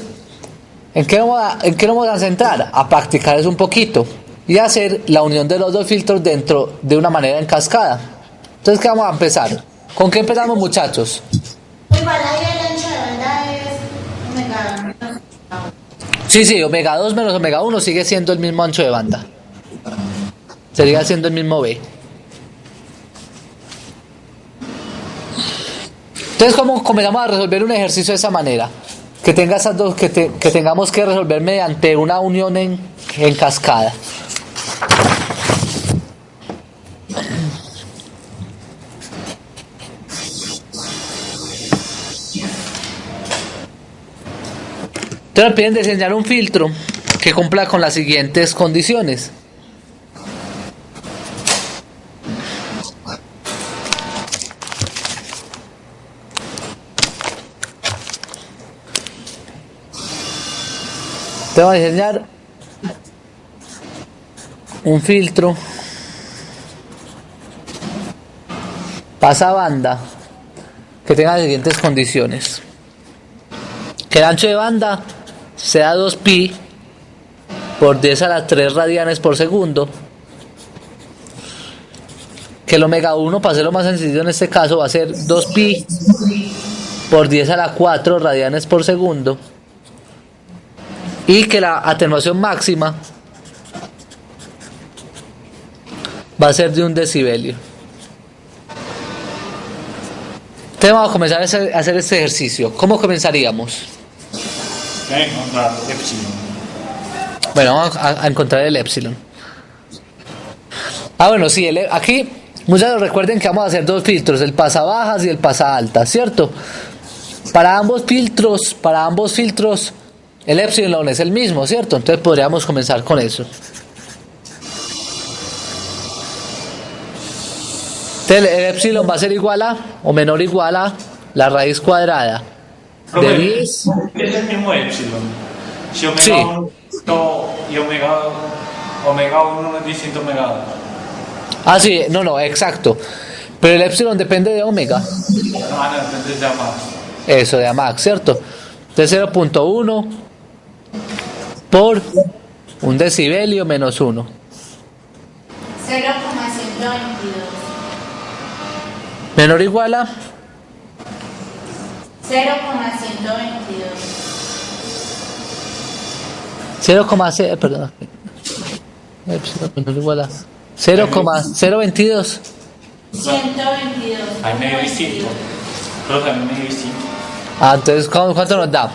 ¿en qué nos vamos a centrar? A practicar eso un poquito y hacer la unión de los dos filtros dentro de una manera en cascada. Entonces, ¿qué vamos a empezar? ¿Con qué empezamos, muchachos?
Igual ahí el ancho de banda es omega 2.
Sí, omega 2 menos omega 1 sigue siendo el mismo ancho de banda. Sería siendo el mismo B. Entonces, ¿cómo comenzamos a resolver un ejercicio de esa manera? Que tenga esas dos, que tengamos que resolver mediante una unión en cascada. Entonces me piden diseñar un filtro que cumpla con las siguientes condiciones. Te voy a diseñar un filtro pasabanda que tenga las siguientes condiciones: que el ancho de banda sea 2pi por 10 a la 3 radianes por segundo, que el omega 1, para hacerlo más sencillo en este caso, va a ser 2pi por 10 a la 4 radianes por segundo, y que la atenuación máxima va a ser de 1 decibelio. Entonces vamos a comenzar a hacer este ejercicio. ¿Cómo comenzaríamos?
Encontrar epsilon.
Bueno, vamos a encontrar el epsilon. Bueno, sí, aquí muchachos recuerden que vamos a hacer dos filtros, el pasabajas y el pasaaltas, ¿cierto? Para ambos filtros el epsilon es el mismo, ¿cierto? Entonces podríamos comenzar con eso. Entonces el epsilon va a ser igual a o menor o igual a la raíz cuadrada de 10.
Es el mismo epsilon. Si omega
Sí.
1 y omega 1 no es distinto a omega 2.
Sí, no, exacto. Pero el epsilon depende de omega.
No, entonces ya más.
Eso, de Amax, ¿cierto? Entonces 0.1 por 1 decibelio menos 1.
0,122.
Menor o igual a
0,122.
0,0, perdón. Epsilon menor o igual a 0,022.
122.
Hay medio distinto. Pero también medio distinto.
Entonces, ¿cuánto nos da?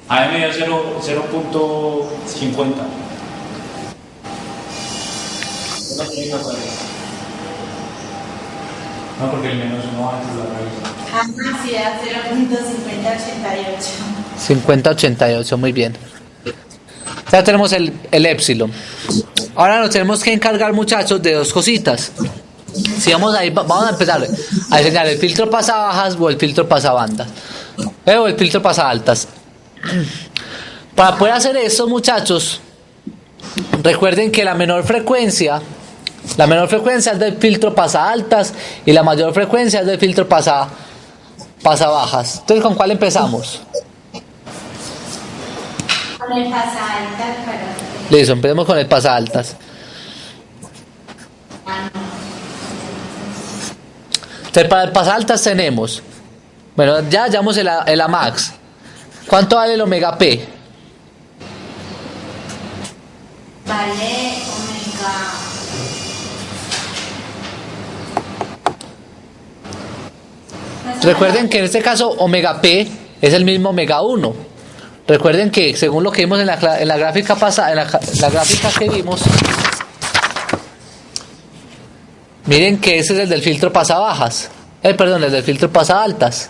A mí me dio 0.50. No, porque el menos 1 antes de la raíz.
Capacidad 0,5088.
5088, muy bien. Ya tenemos el epsilon. Ahora nos tenemos que encargar, muchachos, de dos cositas. Si vamos a vamos a empezar a diseñar el filtro pasabajas o el filtro pasabandas. O el filtro pasaaltas. Para poder hacer esto, muchachos, recuerden que la menor frecuencia es del filtro pasaaltas y la mayor frecuencia es del filtro pasabajas. Entonces, ¿con cuál empezamos?
Con el pasaaltas para.
Listo, empecemos con el pasaaltas. Entonces, para el pasaaltas tenemos, bueno, ya hallamos el Amax. ¿Cuánto vale el omega P?
Vale omega.
Recuerden que en este caso omega P es el mismo omega 1. Recuerden que según lo que vimos en la gráfica pasada, en la gráfica que vimos, miren que ese es el del filtro pasabajas. El del filtro pasaaltas.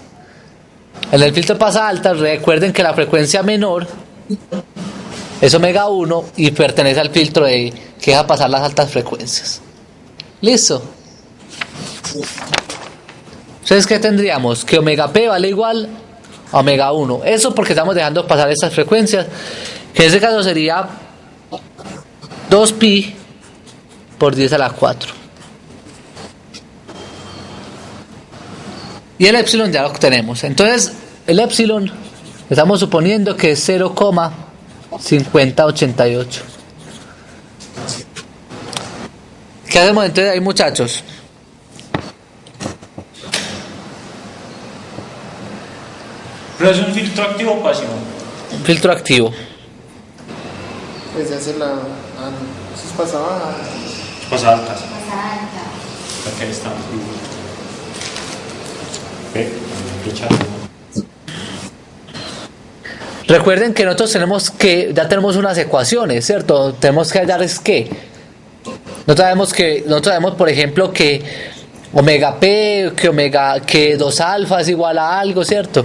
En el filtro pasaaltas, recuerden que la frecuencia menor es omega 1 y pertenece al filtro que deja pasar las altas frecuencias. ¿Listo? Entonces, ¿qué tendríamos? Que omega P vale igual a omega 1. Eso porque estamos dejando pasar estas frecuencias, que en este caso sería 2pi por 10 a la 4. Y el epsilon ya lo obtenemos. Entonces, el epsilon estamos suponiendo que es 0,5088. ¿Qué hacemos entonces ahí, muchachos?
¿Pero es un filtro activo o pasivo?
Un filtro activo.
Pues ya se la. Ah, no. Eso pasaba.
Pasa altas.
Pasada alta.
Acá está.
Recuerden que nosotros ya tenemos unas ecuaciones, ¿cierto? Tenemos que hallar es qué. Nosotros sabemos, por ejemplo, que omega P, que 2 alfa es igual a algo, ¿cierto?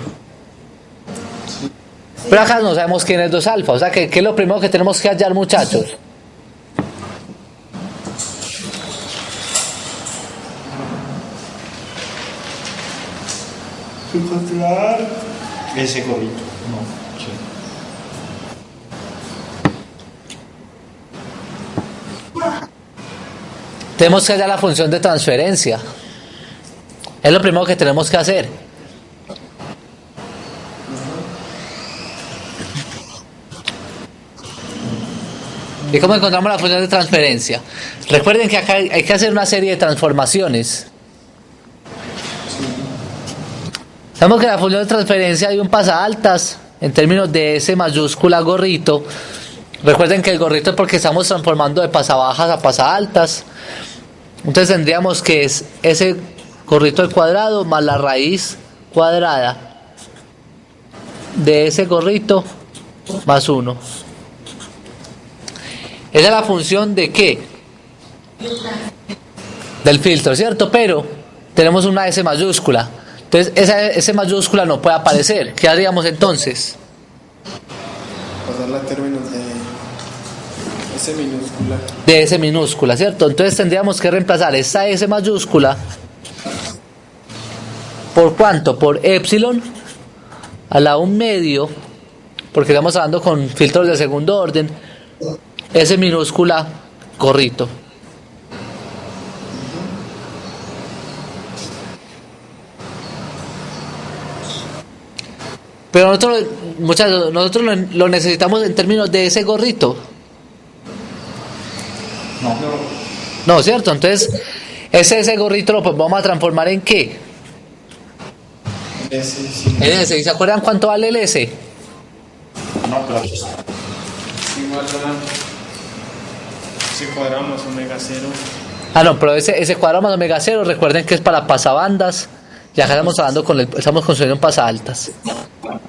Pero acá no sabemos quién es 2 alfa, o sea, ¿qué es lo primero que tenemos que hallar, muchachos?
Encontrar ese gorrito. No, sí.
Tenemos que hallar la función de transferencia. Es lo primero que tenemos que hacer. ¿Y cómo encontramos la función de transferencia? Recuerden que acá hay que hacer una serie de transformaciones. Sabemos que la función de transferencia hay un pasaaltas en términos de S mayúscula gorrito. Recuerden que el gorrito es porque estamos transformando de pasabajas a pasaaltas. Entonces tendríamos que es ese gorrito al cuadrado más la raíz cuadrada de ese gorrito más 1. Esa es la función de ¿qué? Del filtro, ¿cierto? Pero tenemos una S mayúscula. Entonces esa S mayúscula no puede aparecer. ¿Qué haríamos entonces?
Pasarla a términos de S minúscula.
De S minúscula, ¿cierto? Entonces tendríamos que reemplazar esa S mayúscula ¿por cuánto? Por epsilon a la 1 medio, porque estamos hablando con filtros de segundo orden, S minúscula gorrito. Pero nosotros, muchachos, nosotros lo necesitamos en términos de ese gorrito. No, ¿cierto? Entonces, ese gorrito lo vamos a transformar en ¿qué?
S, sí.
En S. ¿Y se acuerdan cuánto vale el S?
No, pero
Igual a. Si cuadramos omega 0.
Ah, no, pero ese cuadrado más omega 0, recuerden que es para pasabandas. Y acá estamos hablando estamos construyendo un pasaaltas.
Ajá.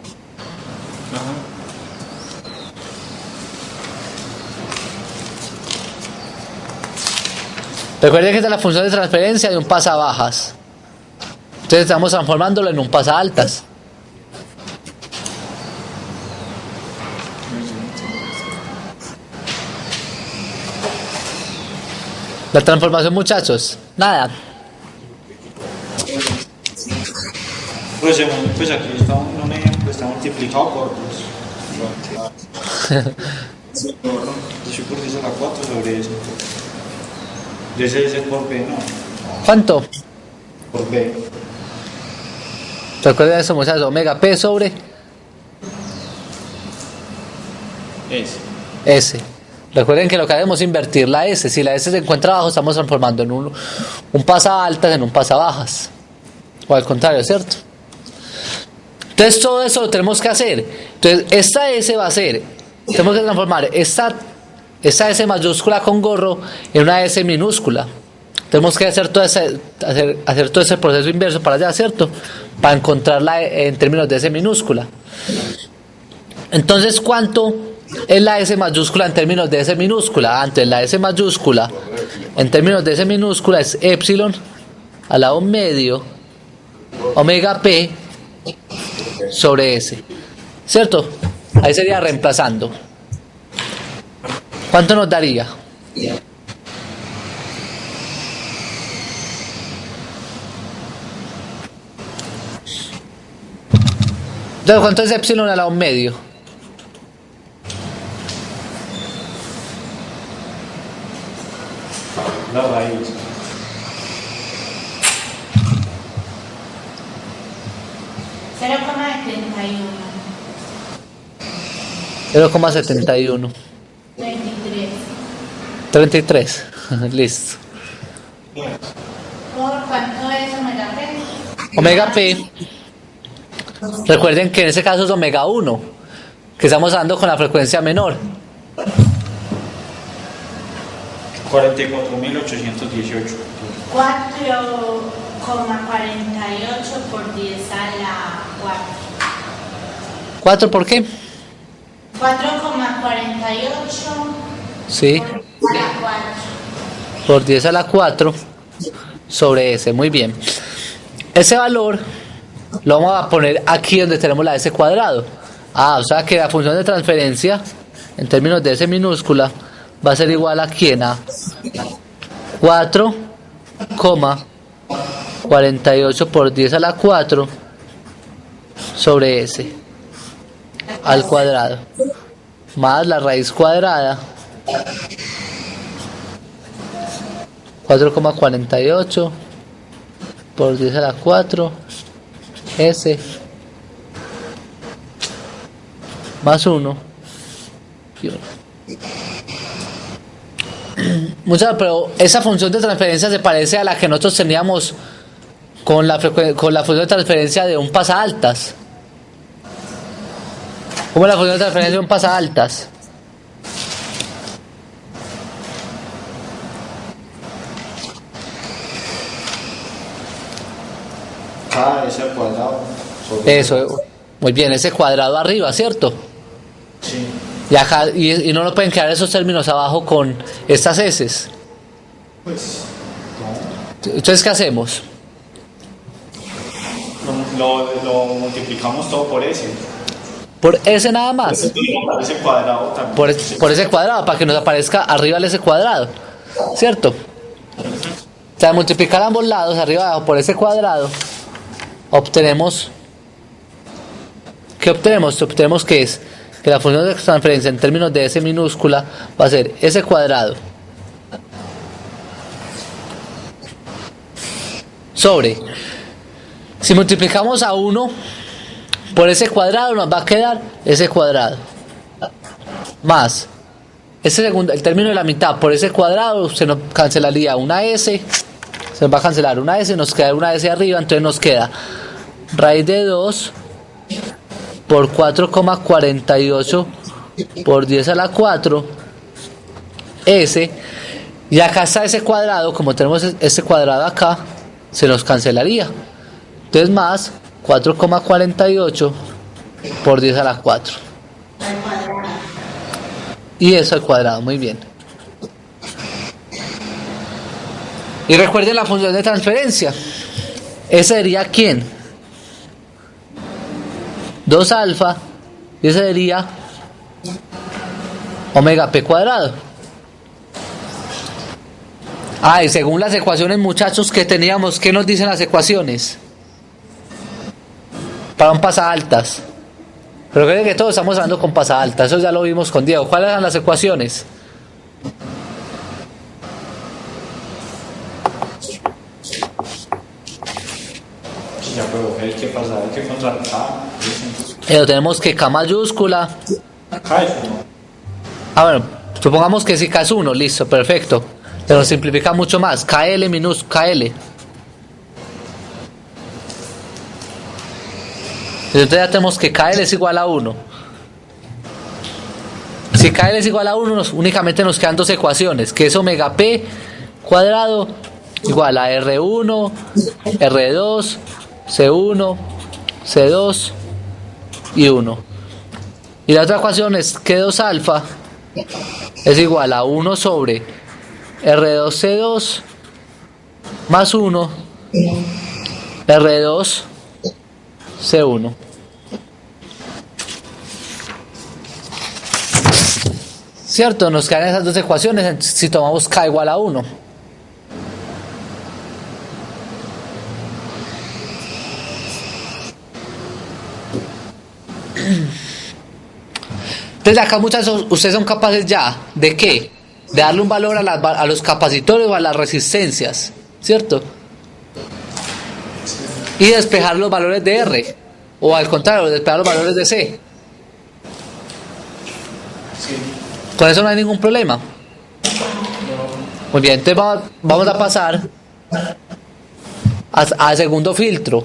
Recuerden que esta es la función de transferencia de un pasabajas. Entonces estamos transformándolo en un pasaaltas. La transformación, muchachos, nada.
pues aquí está un ejemplo, está multiplicado por 2. 18 por 10 a la 4 sobre eso. Y ese es por B, ¿no?
¿Cuánto?
Por B.
Recuerden eso, muchachos, omega P sobre
S.
S. Recuerden que lo que hacemos es invertir la S. Si la S se encuentra abajo, estamos transformando en un pasaaltas en un pasabajas. O al contrario, ¿cierto? Entonces todo eso lo tenemos que hacer. Entonces esta S va a ser, tenemos que transformar esta S mayúscula con gorro en una S minúscula. Tenemos que hacer todo ese proceso inverso para allá, ¿cierto? Para encontrarla en términos de S minúscula. Entonces, ¿cuánto es la S mayúscula en términos de S minúscula? Antes, la S mayúscula en términos de S minúscula es epsilon a la 1 medio omega P sobre S, ¿cierto? Ahí sería reemplazando. ¿Cuánto nos daría? Entonces, ¿cuánto es epsilon a la 1 medio?
La raíz.
0,71.
0,71.
23.
33. Listo.
¿Por cuánto es omega P?
Omega P. Recuerden que en ese caso es omega 1, que estamos dando con la frecuencia menor.
44.818.
4,48 por 10 a la 4.
¿4 por qué?
4,48
Sí,
por 10 a la 4.
por 10 a la 4 sobre S. Muy bien. Ese valor lo vamos a poner aquí donde tenemos la S cuadrado. O sea que la función de transferencia en términos de S minúscula va a ser igual a quién, a 4,48 por 10 a la 4 sobre S al cuadrado más la raíz cuadrada 4,48 por 10 a la 4 S más 1 y 1. Pero esa función de transferencia se parece a la que nosotros teníamos con la función de transferencia de un pasaaltas. ¿Cómo es la función de transferencia de un pasaaltas?
S al cuadrado. sobre-
Eso, muy bien, ese cuadrado arriba, ¿cierto?
Sí.
Y, acá, y no lo pueden quedar esos términos abajo con estas S.
Pues.
Entonces, ¿qué hacemos?
Lo multiplicamos todo por S.
Por S nada más.
Ese cuadrado también.
Por ese cuadrado, para que nos aparezca arriba el ese cuadrado, ¿cierto? O sea, multiplicar ambos lados, arriba y abajo, por ese cuadrado, obtenemos... ¿Qué obtenemos? Obtenemos que es que la función de transferencia en términos de S minúscula va a ser S cuadrado sobre... Si multiplicamos a 1 por ese cuadrado, nos va a quedar ese cuadrado más el término de la mitad por ese cuadrado, se nos cancelaría una S, se nos va a cancelar una S, nos queda una S arriba, entonces nos queda raíz de 2 por 4,48 por 10 a la 4 S, y acá está ese cuadrado, como tenemos ese cuadrado acá, se nos cancelaría, entonces más 4,48 por 10 a la 4. Y eso al cuadrado, muy bien. Y recuerden la función de transferencia. Ese sería ¿quién? 2 alfa. Y ese sería omega p cuadrado. Y según las ecuaciones, muchachos, que teníamos, ¿qué nos dicen las ecuaciones? Para un pasaaltas. Pero creo que todos estamos hablando con pasaaltas, eso ya lo vimos con Diego. ¿Cuáles eran las ecuaciones?
Ya, pero el que pasa, el que contratar.
Tenemos que K mayúscula.
Acá es uno.
Bueno, supongamos que si K es 1, listo, perfecto. Pero simplifica mucho más. KL minúscula, KL. Entonces ya tenemos que KL es igual a 1. Si KL es igual a 1, únicamente nos quedan dos ecuaciones, que es omega P cuadrado igual a R1, R2, C1, C2 y 1. Y la otra ecuación es que 2 alfa es igual a 1 sobre R2, C2 más 1, R2, C1. ¿Cierto? Nos quedan esas dos ecuaciones si tomamos K igual a 1. Entonces acá muchachos, ustedes son capaces ya ¿de qué? De darle un valor a los capacitores o a las resistencias, ¿cierto? Y despejar los valores de R. O al contrario, despejar los valores de C.
Sí.
Con eso no hay ningún problema. Muy bien, entonces vamos a pasar al segundo filtro.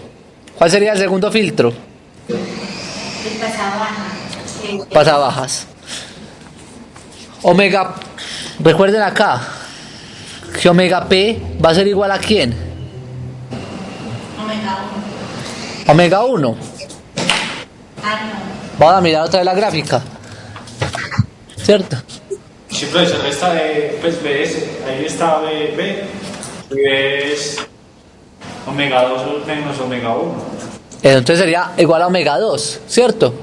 ¿Cuál sería el segundo filtro?
El pasabaja.
Pasabajas. Omega, recuerden acá que omega P va a ser igual a ¿quién?
Omega 1.
Omega 1.
Ah,
Vamos a mirar otra vez la gráfica. ¿Cierto?
Sí, profesor, esta de pues, BS, ahí está B, y es omega 2 menos omega 1.
Entonces sería igual a omega 2, ¿cierto?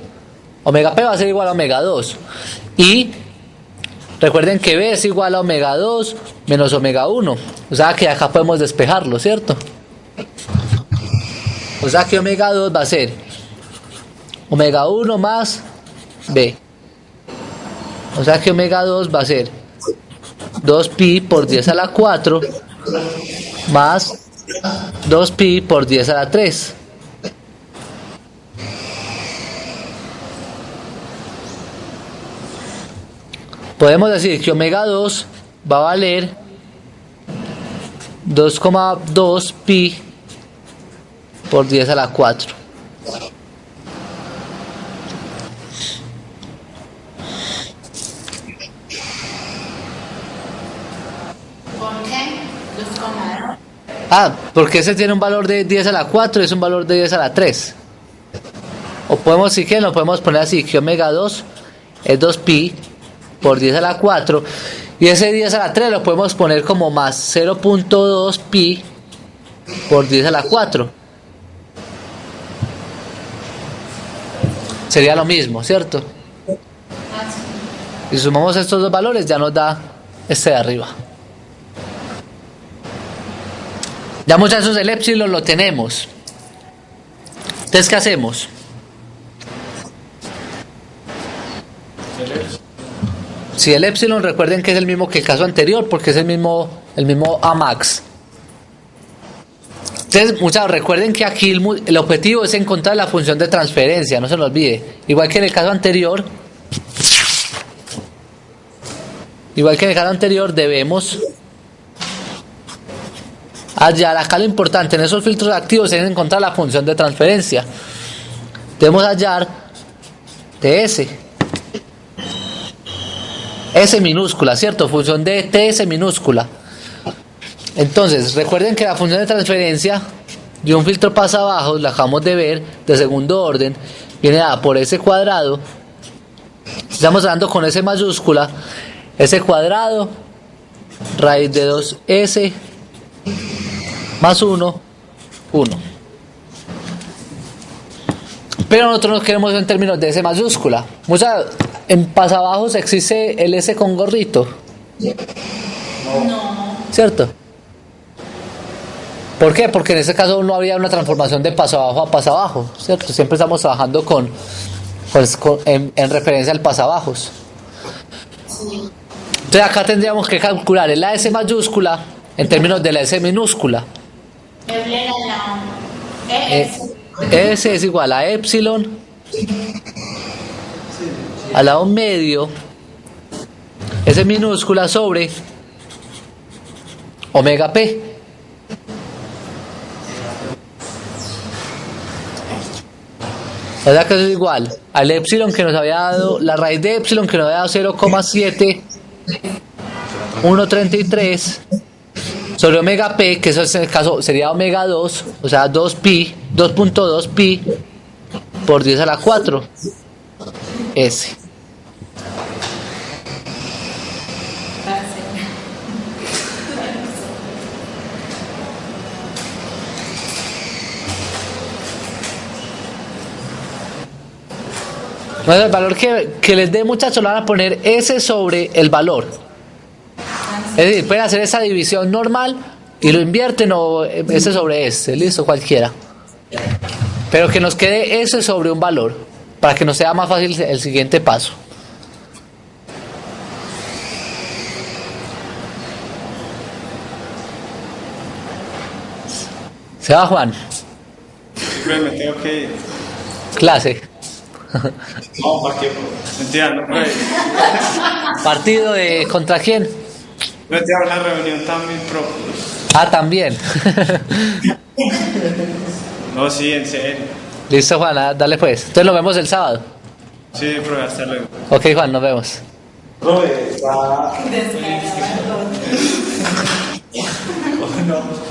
Omega P va a ser igual a omega 2. Y recuerden que B es igual a omega 2 menos omega 1. O sea que acá podemos despejarlo, ¿cierto? O sea que omega 2 va a ser omega 1 más B. O sea que omega 2 va a ser 2pi por 10 a la 4 más 2pi por 10 a la 3. Podemos decir que omega 2 va a valer 2,2 pi por 10 a la 4.
¿por qué? 2,2.
Porque ese tiene un valor de 10 a la 4 y es un valor de 10 a la 3. O podemos, si quieren, lo podemos poner así, que omega 2 es 2pi por 10 a la 4 y ese 10 a la 3 lo podemos poner como más 0.2 pi por 10 a la 4. Sería lo mismo, ¿cierto? Y sumamos estos dos valores, ya nos da este de arriba. Ya muchachos, el epsilon lo tenemos. Entonces, ¿qué hacemos? Si el epsilon, recuerden que es el mismo que el caso anterior, porque es el mismo Amax. Entonces, muchachos, recuerden que aquí el objetivo es encontrar la función de transferencia, no se lo olvide. Igual que en el caso anterior, debemos hallar, acá lo importante en esos filtros activos es encontrar la función de transferencia. Debemos hallar TS. S minúscula, ¿cierto? Función de TS minúscula. Entonces, recuerden que la función de transferencia de un filtro pasabajos, la acabamos de ver, de segundo orden, viene dada por S cuadrado. Estamos hablando con S mayúscula, S cuadrado, raíz de 2S más 1, 1. Pero nosotros nos queremos en términos de S mayúscula. En pasabajos existe el S con gorrito.
No.
¿Cierto? ¿Por qué? Porque en este caso no había una transformación de pasabajo a pasabajo, ¿cierto? Siempre estamos trabajando en referencia al pasabajos. Entonces acá tendríamos que calcular la S mayúscula en términos de la S minúscula. S es igual a epsilon al lado medio S minúscula sobre omega P. O sea que eso es igual al epsilon que nos había dado, la raíz de epsilon que nos había dado 0,7133 sobre omega P, que eso en el caso sería omega 2, o sea 2pi, 2.2 pi por 10 a la 4 S. Entonces, el valor que les dé, muchachos, lo van a poner S sobre el valor. Es decir, pueden hacer esa división normal y lo invierten o S sobre S, listo, cualquiera. Pero que nos quede S sobre un valor, para que nos sea más fácil el siguiente paso. ¿Se va, Juan?
Me tengo que ir.
Clase.
No, ¿para qué? Mentira, no puede.
¿Partido de contra quién?
Mentira, una reunión también propia.
Ah, también.
No, sí, en serio.
Listo, Juan, dale pues. Entonces nos vemos el sábado.
Sí, profe, hasta luego.
Ok, Juan, nos vemos.
Profe, está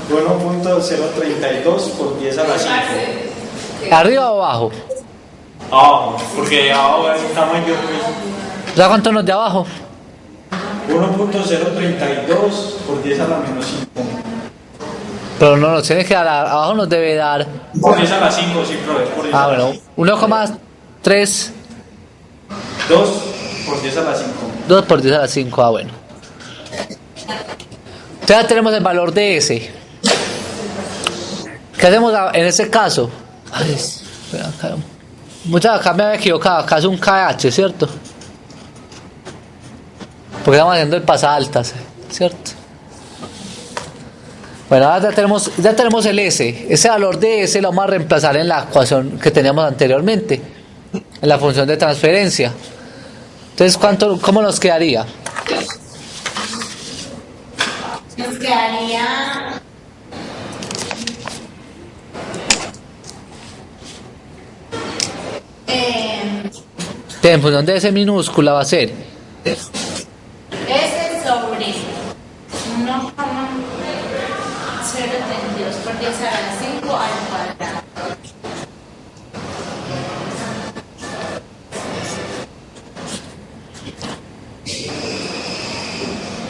1.032 por 10 a la 5.
¿Arriba o abajo?
Abajo, porque abajo es el tamaño pues.
¿Ya cuánto nos de abajo?
1.032 por 10 a la menos 5.
Pero no nos tiene que dar, abajo nos debe dar.
Por 10 a la 5, sí, profe. Por 10
Ah,
a la
bueno, 1,3.
2 por 10 a la 5.
2 por 10 a la 5, ah, bueno. Entonces ya tenemos el valor de S. ¿Qué hacemos en ese caso? Ay, espera, acá me había equivocado, acá es un KH, ¿cierto? Porque estamos haciendo el pasaltas, ¿cierto? Bueno, ahora ya tenemos el S. Ese valor de S lo vamos a reemplazar en la ecuación que teníamos anteriormente, en la función de transferencia. Entonces, ¿cómo nos quedaría?
Nos quedaría
En función de S minúscula va a ser
S sobre 1,032 por 10 a la 5 al cuadrado.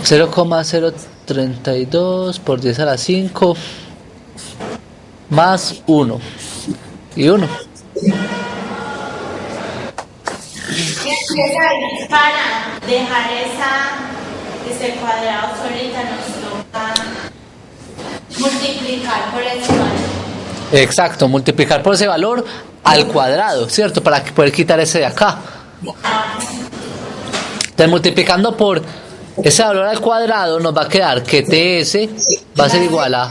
$0,032 por 10 a la 5 más 1 y 1.
Para dejar ese cuadrado solita nos toca multiplicar por ese valor.
Exacto, multiplicar por ese valor al cuadrado, ¿cierto? Para poder quitar ese de acá. Entonces, multiplicando por ese valor al cuadrado, nos va a quedar que TS va a ser igual a...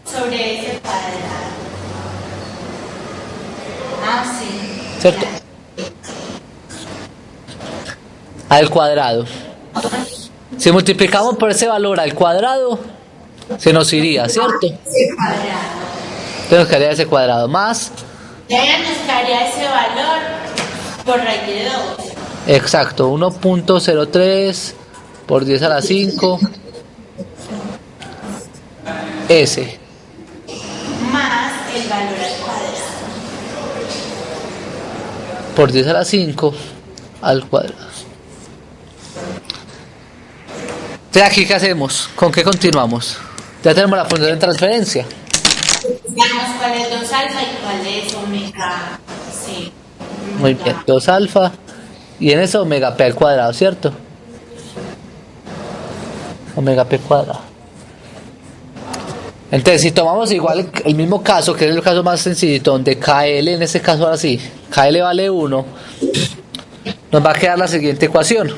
Sobre ese cuadrado. Ah, sí.
¿Cierto? Al cuadrado. Si multiplicamos por ese valor al cuadrado, se nos iría, ¿cierto?
Ese cuadrado.
Entonces nos quedaría ese cuadrado más...
Ya nos quedaría ese valor por raíz de 2.
Exacto, 1.03 por 10 a la 5 S
Más el valor al cuadrado.
por 10 a la 5 al cuadrado. Entonces, ¿aquí qué hacemos? ¿Con qué continuamos? Ya tenemos la función de transferencia.
Digamos cuál es 2 alfa y cuál es omega. Sí.
Muy bien, 2 alfa y en eso omega p al cuadrado, ¿cierto? Omega p cuadrado. Entonces, si tomamos igual el mismo caso, que es el caso más sencillito, donde KL, en este caso ahora sí, KL vale 1, nos va a quedar la siguiente ecuación.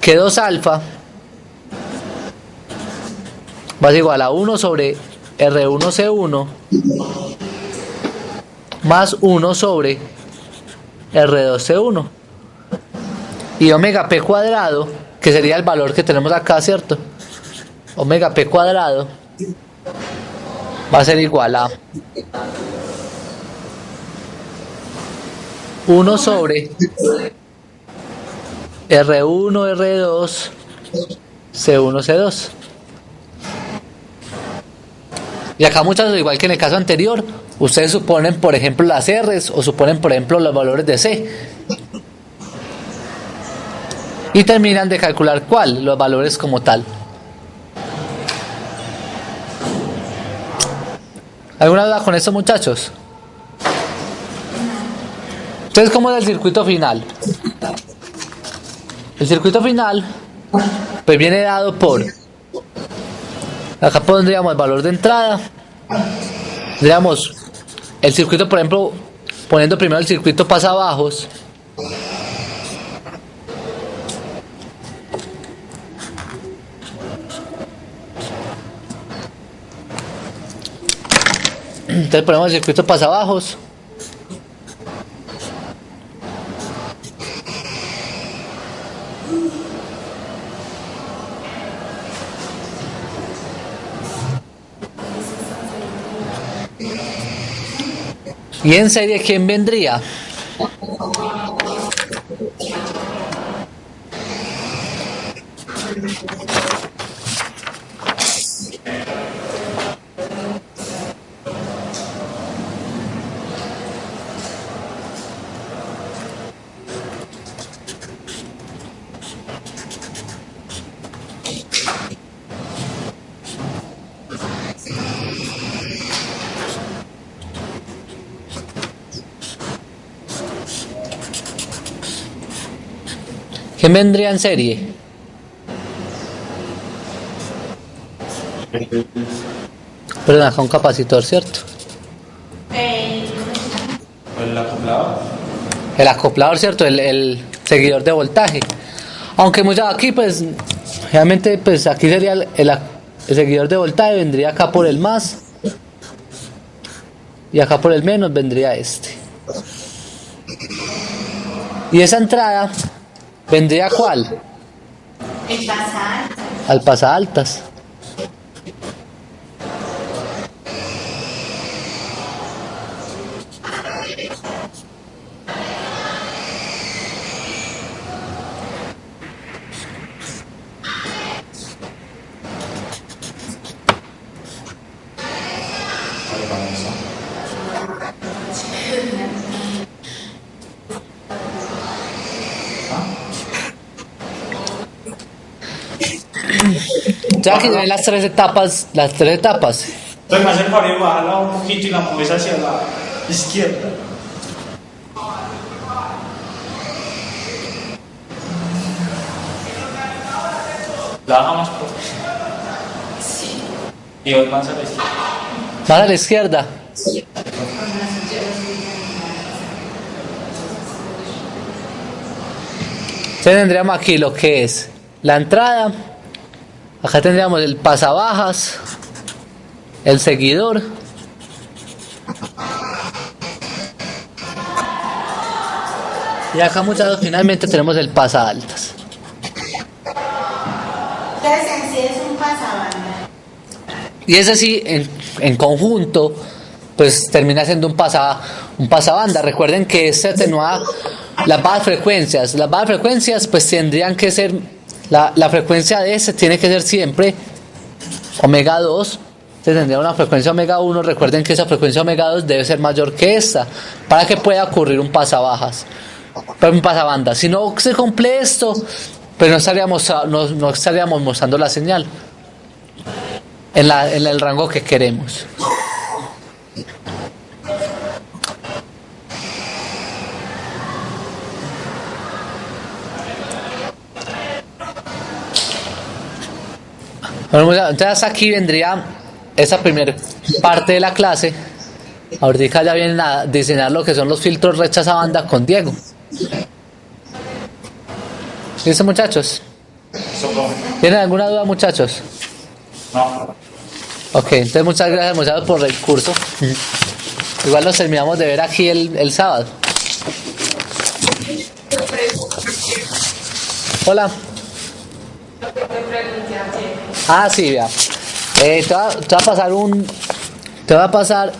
Que 2 alfa va a ser igual a 1 sobre R1C1 más 1 sobre R2C1. Y omega p cuadrado, que sería el valor que tenemos acá, ¿cierto? Omega p cuadrado va a ser igual a 1 sobre R1, R2, C1, C2. Y acá muchas veces, igual que en el caso anterior, ustedes suponen, por ejemplo, las R's o suponen, por ejemplo, los valores de C. Y terminan de calcular cuál, los valores como tal. ¿Alguna duda con esto, muchachos? Entonces, ¿cómo es el circuito final? El circuito final pues viene dado por... Acá pondríamos el valor de entrada. Tendríamos el circuito, por ejemplo, poniendo primero el circuito pasabajos. Entonces ponemos el circuito pasabajos. Y en serie, ¿quién vendría? ¿Quién vendría en serie? Perdón, acá un capacitor, ¿cierto?
El acoplado.
El acoplador, ¿cierto? El seguidor de voltaje. Aunque muchas aquí, pues, realmente, pues aquí sería el seguidor de voltaje, vendría acá por el más. Y acá por el menos vendría este. Y esa entrada vendría ¿a cuál?
El pasar.
Al pasaaltas. Ya que ven las tres etapas,
Entonces me hace el favor de bajarla un poquito y la mueves hacia la izquierda.
La baja más por.
Sí.
Y hoy más a la izquierda.
más a la izquierda. Entonces tendríamos aquí lo que es la entrada. Acá tendríamos el pasabajas, el seguidor. Y acá muchachos finalmente tenemos el pasaaltas.
Entonces en sí es un pasabanda.
Y ese sí, en conjunto, pues termina siendo un pasabanda. Recuerden que se atenúa las bajas frecuencias. Las bajas frecuencias pues tendrían que ser, la frecuencia de ese tiene que ser siempre omega 2. Entonces tendría una frecuencia omega 1. Recuerden que esa frecuencia omega 2 debe ser mayor que esta para que pueda ocurrir un pasabajas, un pasabanda. Si no se cumple esto, pues no estaríamos mostrando la señal en el rango que queremos. Bueno, entonces aquí vendría esa primera parte de la clase. Ahorita ya vienen a diseñar lo que son los filtros rechazabanda con Diego. ¿Listo, muchachos? ¿Tienen alguna duda, muchachos?
No.
Ok, entonces muchas gracias, muchachos, por el curso. Igual nos terminamos de ver aquí el sábado. Hola. Ah, sí, vea. Te va a pasar